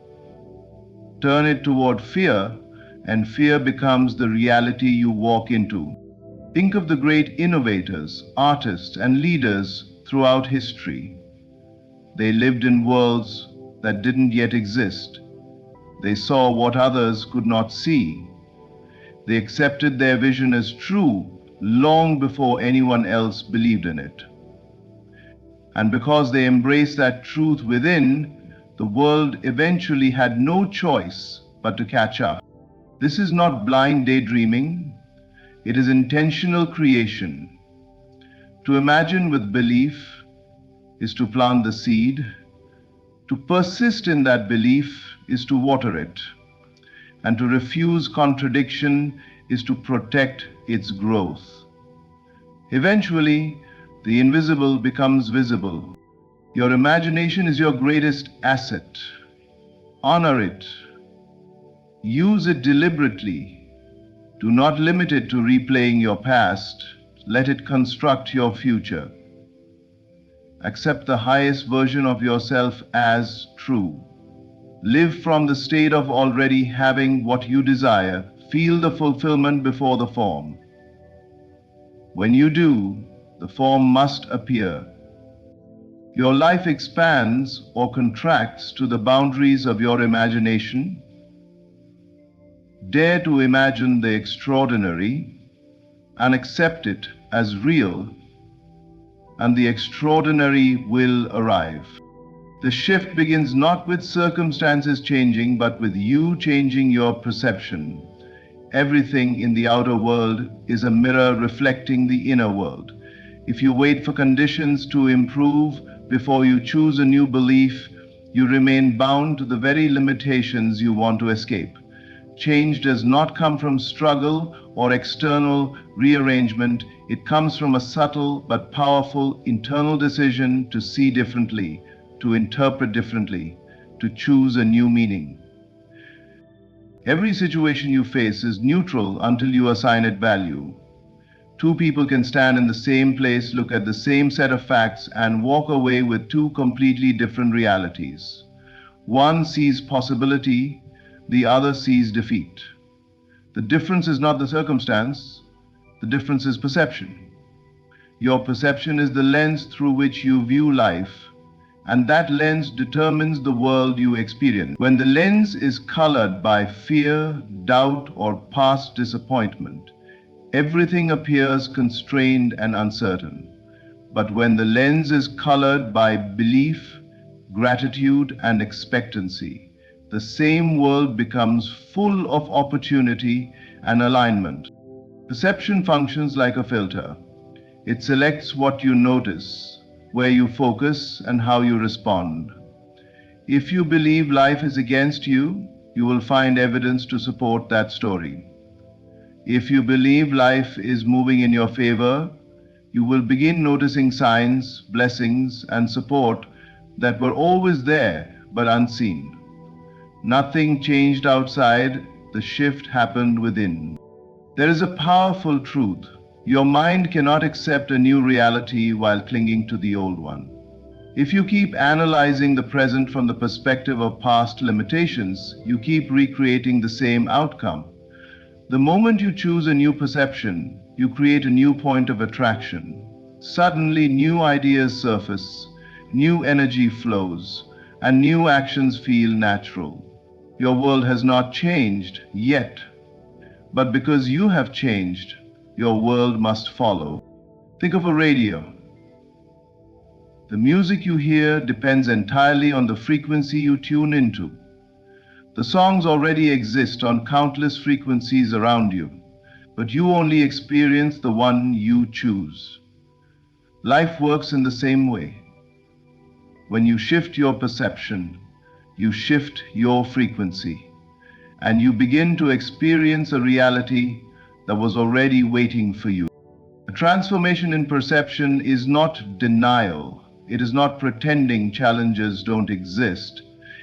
Turn it toward fear, and fear becomes the reality you walk into. Think of the great innovators, artists, and leaders throughout history. They lived in worlds that didn't yet exist. They saw what others could not see. They accepted their vision as true long before anyone else believed in it. And because they embraced that truth within, the world eventually had no choice but to catch up. This is not blind daydreaming, it is intentional creation. To imagine with belief is to plant the seed. To persist in that belief is to water it. And to refuse contradiction is to protect its growth. Eventually, the invisible becomes visible. Your imagination is your greatest asset. Honor it. Use it deliberately. Do not limit it to replaying your past. Let it construct your future. Accept the highest version of yourself as true. Live from the state of already having what you desire. Feel the fulfillment before the form. When you do, the form must appear. Your life expands or contracts to the boundaries of your imagination. Dare to imagine the extraordinary and accept it as real, and the extraordinary will arrive. The shift begins not with circumstances changing, but with you changing your perception. Everything in the outer world is a mirror reflecting the inner world. If you wait for conditions to improve before you choose a new belief, you remain bound to the very limitations you want to escape. Change does not come from struggle or external rearrangement. It comes from a subtle but powerful internal decision to see differently, to interpret differently, to choose a new meaning. Every situation you face is neutral until you assign it value. Two people can stand in the same place, look at the same set of facts, and walk away with two completely different realities. One sees possibility, the other sees defeat. The difference is not the circumstance, the difference is perception. Your perception is the lens through which you view life, and that lens determines the world you experience. When the lens is colored by fear, doubt, or past disappointment, everything appears constrained and uncertain. But when the lens is colored by belief, gratitude, and expectancy, the same world becomes full of opportunity and alignment. Perception functions like a filter. It selects what you notice, where you focus, and how you respond. If you believe life is against you, you will find evidence to support that story. If you believe life is moving in your favor, you will begin noticing signs, blessings, and support that were always there but unseen. Nothing changed outside, the shift happened within. There is a powerful truth. Your mind cannot accept a new reality while clinging to the old one. If you keep analyzing the present from the perspective of past limitations, you keep recreating the same outcome. The moment you choose a new perception, you create a new point of attraction. Suddenly, new ideas surface, new energy flows, and new actions feel natural. Your world has not changed yet, but because you have changed, your world must follow. Think of a radio. The music you hear depends entirely on the frequency you tune into. The songs already exist on countless frequencies around you, but you only experience the one you choose. Life works in the same way. When you shift your perception, you shift your frequency, and you begin to experience a reality that was already waiting for you. A transformation in perception is not denial. It is not pretending challenges don't exist.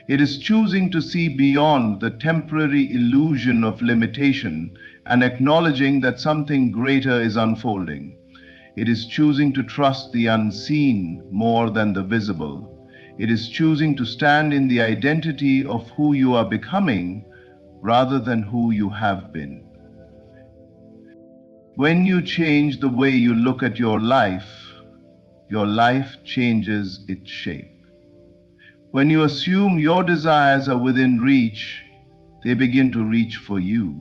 It is choosing to see beyond the temporary illusion of limitation and acknowledging that something greater is unfolding. It is choosing to trust the unseen more than the visible. It is choosing to stand in the identity of who you are becoming rather than who you have been. When you change the way you look at your life changes its shape. When you assume your desires are within reach, they begin to reach for you.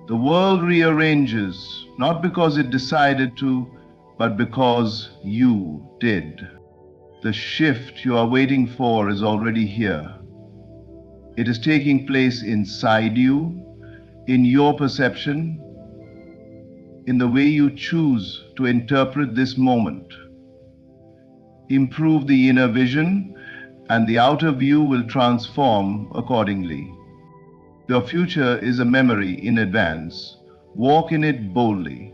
The world rearranges, not because it decided to, but because you did. The shift you are waiting for is already here. It is taking place inside you, in your perception, in the way you choose to interpret this moment. Improve the inner vision, and the outer view will transform accordingly. Your future is a memory in advance. Walk in it boldly.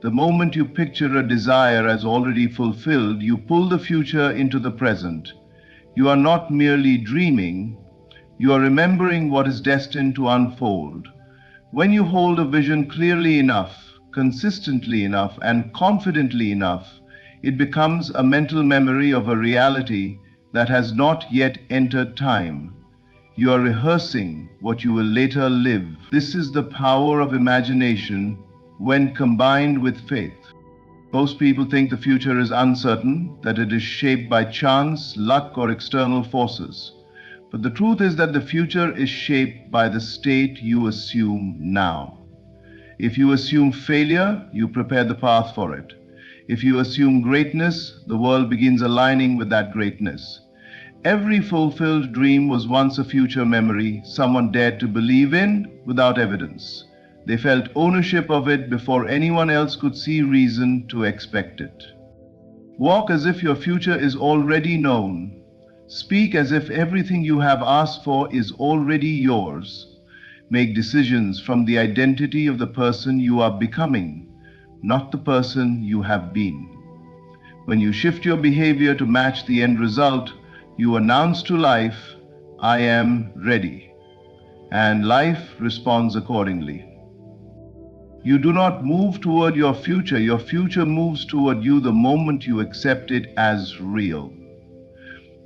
The moment you picture a desire as already fulfilled, you pull the future into the present. You are not merely dreaming, you are remembering what is destined to unfold. When you hold a vision clearly enough, consistently enough, and confidently enough, it becomes a mental memory of a reality that has not yet entered time. You are rehearsing what you will later live. This is the power of imagination when combined with faith. Most people think the future is uncertain, that it is shaped by chance, luck, or external forces. But the truth is that the future is shaped by the state you assume now. If you assume failure, you prepare the path for it. If you assume greatness, the world begins aligning with that greatness. Every fulfilled dream was once a future memory someone dared to believe in without evidence. They felt ownership of it before anyone else could see reason to expect it. Walk as if your future is already known. Speak as if everything you have asked for is already yours. Make decisions from the identity of the person you are becoming, not the person you have been. When you shift your behavior to match the end result, you announce to life, I am ready. And life responds accordingly. You do not move toward your future moves toward you the moment you accept it as real.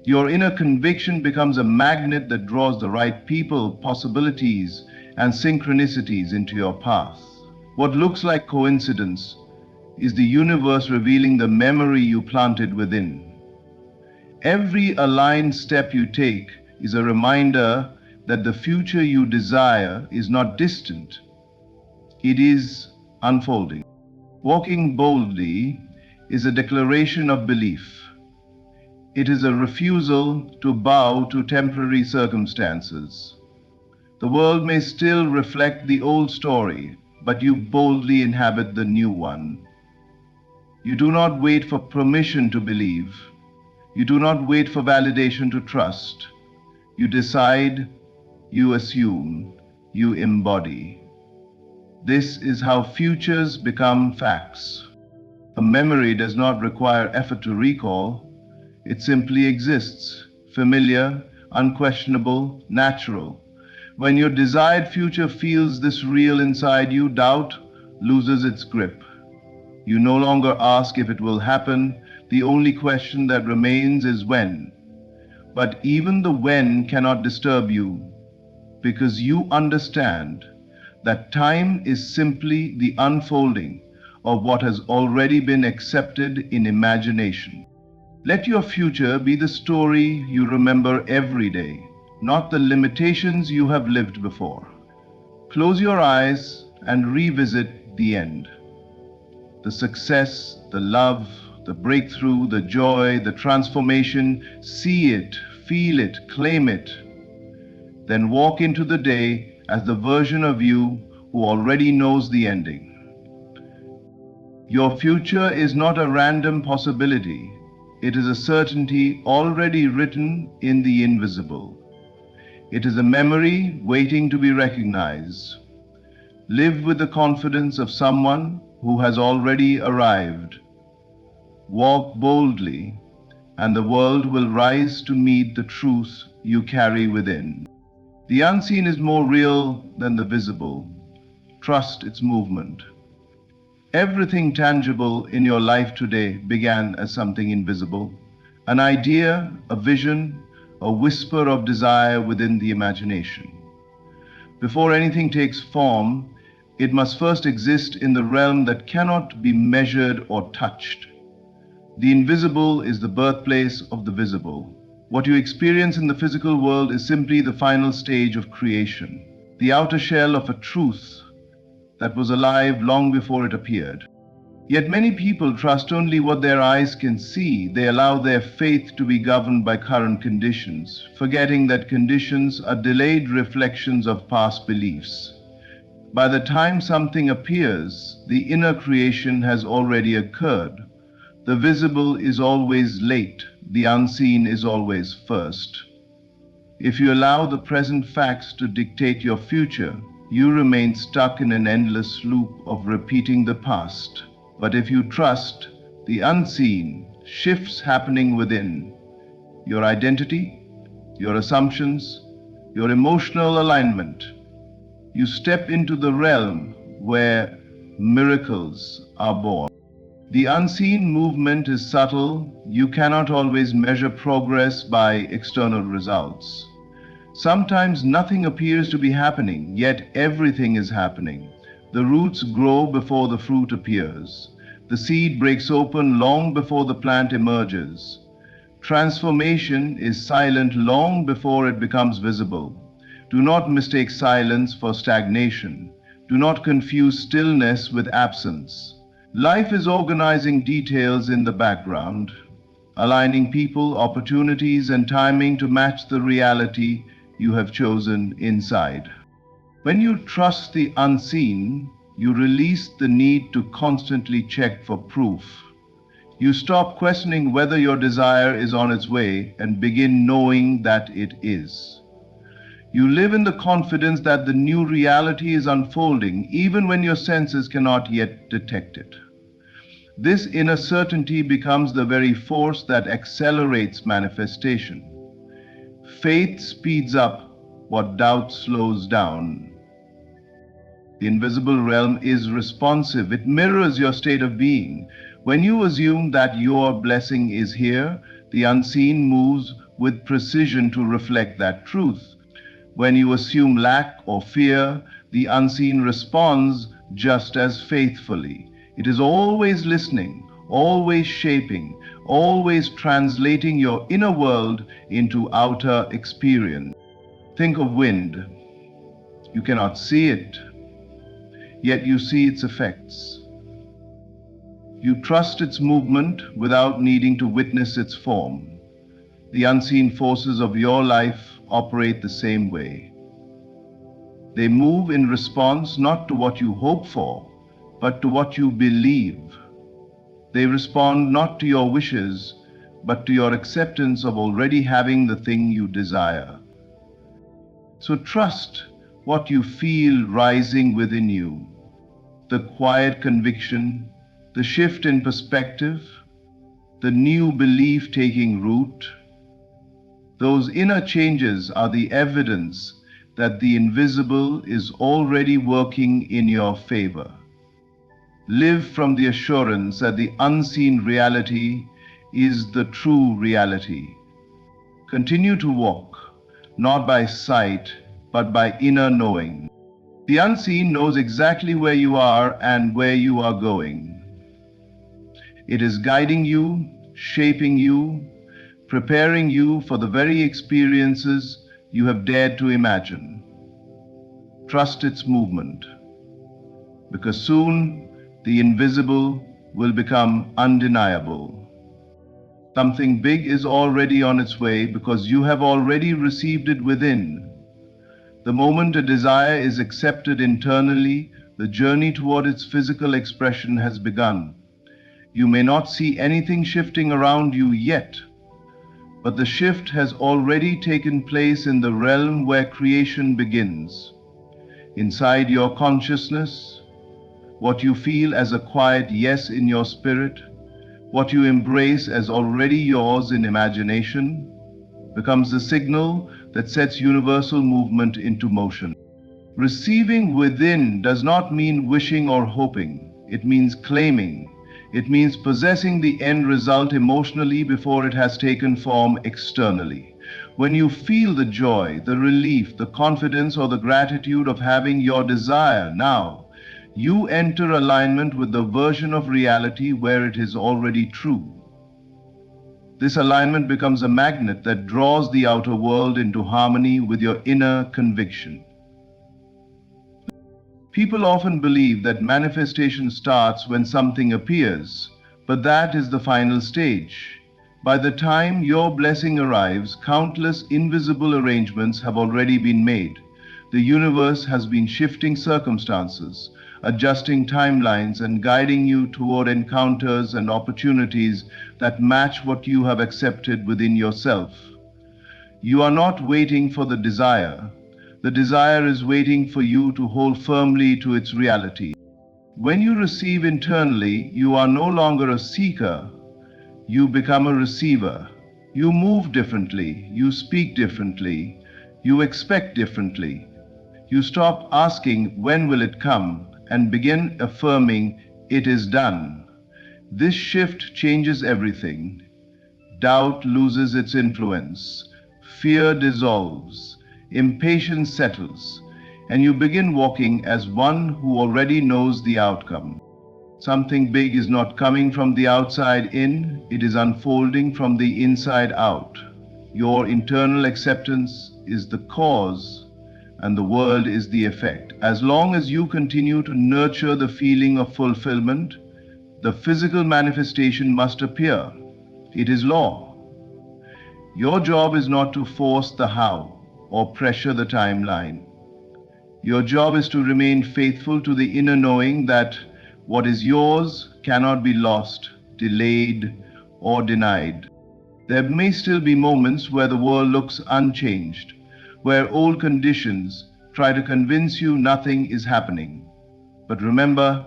Your inner conviction becomes a magnet that draws the right people, possibilities, and synchronicities into your path. What looks like coincidence is the universe revealing the memory you planted within. Every aligned step you take is a reminder that the future you desire is not distant. It is unfolding. Walking boldly is a declaration of belief. It is a refusal to bow to temporary circumstances. The world may still reflect the old story, but you boldly inhabit the new one. You do not wait for permission to believe. You do not wait for validation to trust. You decide, you assume, you embody. This is how futures become facts. A memory does not require effort to recall. It simply exists, familiar, unquestionable, natural. When your desired future feels this real inside you, doubt loses its grip. You no longer ask if it will happen. The only question that remains is when. But even the when cannot disturb you because you understand that time is simply the unfolding of what has already been accepted in imagination. Let your future be the story you remember every day, not the limitations you have lived before. Close your eyes and revisit the end. The success, the love, the breakthrough, the joy, the transformation. See it, feel it, claim it. Then walk into the day as the version of you who already knows the ending. Your future is not a random possibility. It is a certainty already written in the invisible. It is a memory waiting to be recognized. Live with the confidence of someone who has already arrived. Walk boldly, and the world will rise to meet the truth you carry within. The unseen is more real than the visible. Trust its movement. Everything tangible in your life today began as something invisible, an idea, a vision, a whisper of desire within the imagination. Before anything takes form, it must first exist in the realm that cannot be measured or touched. The invisible is the birthplace of the visible. What you experience in the physical world is simply the final stage of creation, the outer shell of a truth that was alive long before it appeared. Yet many people trust only what their eyes can see. They allow their faith to be governed by current conditions, forgetting that conditions are delayed reflections of past beliefs. By the time something appears, the inner creation has already occurred. The visible is always late, the unseen is always first. If you allow the present facts to dictate your future, you remain stuck in an endless loop of repeating the past. But if you trust the unseen, shifts happening within, your identity, your assumptions, your emotional alignment, you step into the realm where miracles are born. The unseen movement is subtle. You cannot always measure progress by external results. Sometimes nothing appears to be happening, yet everything is happening. The roots grow before the fruit appears. The seed breaks open long before the plant emerges. Transformation is silent long before it becomes visible. Do not mistake silence for stagnation. Do not confuse stillness with absence. Life is organizing details in the background, aligning people, opportunities, and timing to match the reality you have chosen inside. When you trust the unseen, you release the need to constantly check for proof. You stop questioning whether your desire is on its way and begin knowing that it is. You live in the confidence that the new reality is unfolding, even when your senses cannot yet detect it. This inner certainty becomes the very force that accelerates manifestation. Faith speeds up what doubt slows down. The invisible realm is responsive. It mirrors your state of being. When you assume that your blessing is here, the unseen moves with precision to reflect that truth. When you assume lack or fear, the unseen responds just as faithfully. It is always listening, always shaping, always translating your inner world into outer experience. Think of wind. You cannot see it, yet you see its effects. You trust its movement without needing to witness its form. The unseen forces of your life operate the same way. They move in response not to what you hope for, but to what you believe. They respond not to your wishes, but to your acceptance of already having the thing you desire. So trust what you feel rising within you, the quiet conviction, the shift in perspective, the new belief taking root. Those inner changes are the evidence that the invisible is already working in your favor. Live from the assurance that the unseen reality is the true reality. Continue to walk, not by sight, but by inner knowing. The unseen knows exactly where you are and where you are going. It is guiding you, shaping you, preparing you for the very experiences you have dared to imagine. Trust its movement, because soon the invisible will become undeniable. Something big is already on its way because you have already received it within. The moment a desire is accepted internally, the journey toward its physical expression has begun. You may not see anything shifting around you yet, but the shift has already taken place in the realm where creation begins. Inside your consciousness, what you feel as a quiet yes in your spirit, what you embrace as already yours in imagination, becomes the signal that sets universal movement into motion. Receiving within does not mean wishing or hoping. It means claiming. It means possessing the end result emotionally before it has taken form externally. When you feel the joy, the relief, the confidence, or the gratitude of having your desire now, you enter alignment with the version of reality where it is already true. This alignment becomes a magnet that draws the outer world into harmony with your inner conviction. People often believe that manifestation starts when something appears, but that is the final stage. By the time your blessing arrives, countless invisible arrangements have already been made. The universe has been shifting circumstances, adjusting timelines, and guiding you toward encounters and opportunities that match what you have accepted within yourself. You are not waiting for the desire. The desire is waiting for you to hold firmly to its reality. When you receive internally, you are no longer a seeker, you become a receiver. You move differently, you speak differently, you expect differently. You stop asking, when will it come, and begin affirming, it is done. This shift changes everything. Doubt loses its influence, fear dissolves, impatience settles, and you begin walking as one who already knows the outcome. Something big is not coming from the outside in, it is unfolding from the inside out. Your internal acceptance is the cause, and the world is the effect. As long as you continue to nurture the feeling of fulfillment, the physical manifestation must appear. It is law. Your job is not to force the how or pressure the timeline. Your job is to remain faithful to the inner knowing that what is yours cannot be lost, delayed, or denied. There may still be moments where the world looks unchanged, where old conditions try to convince you nothing is happening. But remember,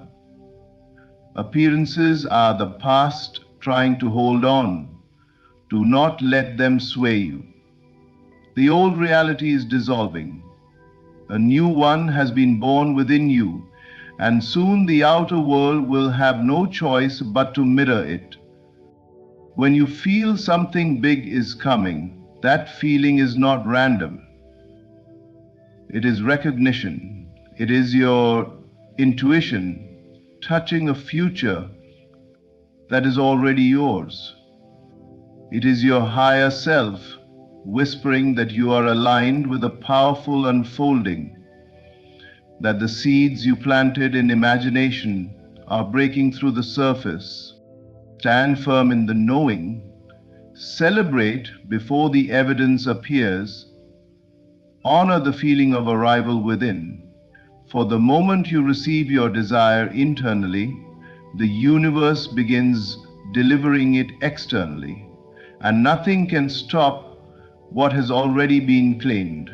appearances are the past trying to hold on. Do not let them sway you. The old reality is dissolving. A new one has been born within you, and soon the outer world will have no choice but to mirror it. When you feel something big is coming, that feeling is not random. It is recognition. It is your intuition touching a future that is already yours. It is your higher self whispering that you are aligned with a powerful unfolding, that the seeds you planted in imagination are breaking through the surface. Stand firm in the knowing, celebrate before the evidence appears, honor the feeling of arrival within. For the moment you receive your desire internally, the universe begins delivering it externally, and nothing can stop what has already been claimed.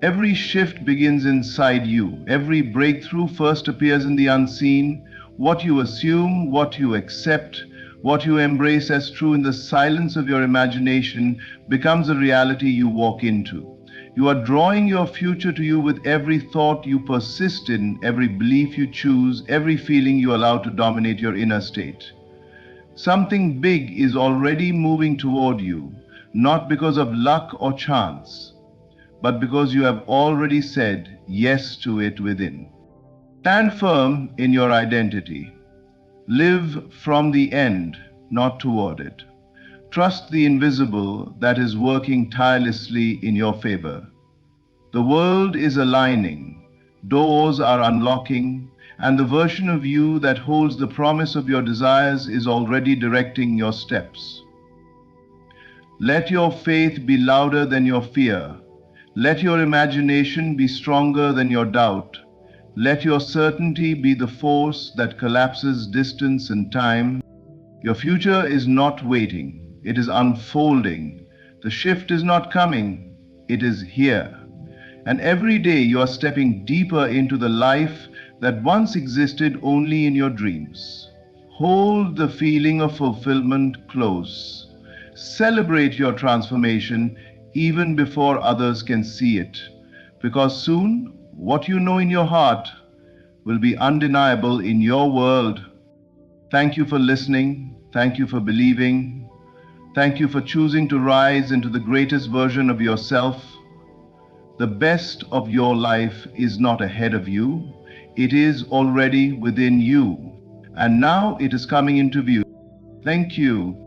Every shift begins inside you. Every breakthrough first appears in the unseen. What you assume, what you accept, what you embrace as true in the silence of your imagination becomes a reality you walk into. You are drawing your future to you with every thought you persist in, every belief you choose, every feeling you allow to dominate your inner state. Something big is already moving toward you, not because of luck or chance, but because you have already said yes to it within. Stand firm in your identity. Live from the end, not toward it. Trust the invisible that is working tirelessly in your favor. The world is aligning, doors are unlocking, and the version of you that holds the promise of your desires is already directing your steps. Let your faith be louder than your fear. Let your imagination be stronger than your doubt. Let your certainty be the force that collapses distance and time. Your future is not waiting, it is unfolding. The shift is not coming, it is here. And every day you are stepping deeper into the life that once existed only in your dreams. Hold the feeling of fulfillment close. Celebrate your transformation even before others can see it. Because soon, what you know in your heart will be undeniable in your world. Thank you for listening. Thank you for believing. Thank you for choosing to rise into the greatest version of yourself. The best of your life is not ahead of you, it is already within you. And now it is coming into view. Thank you.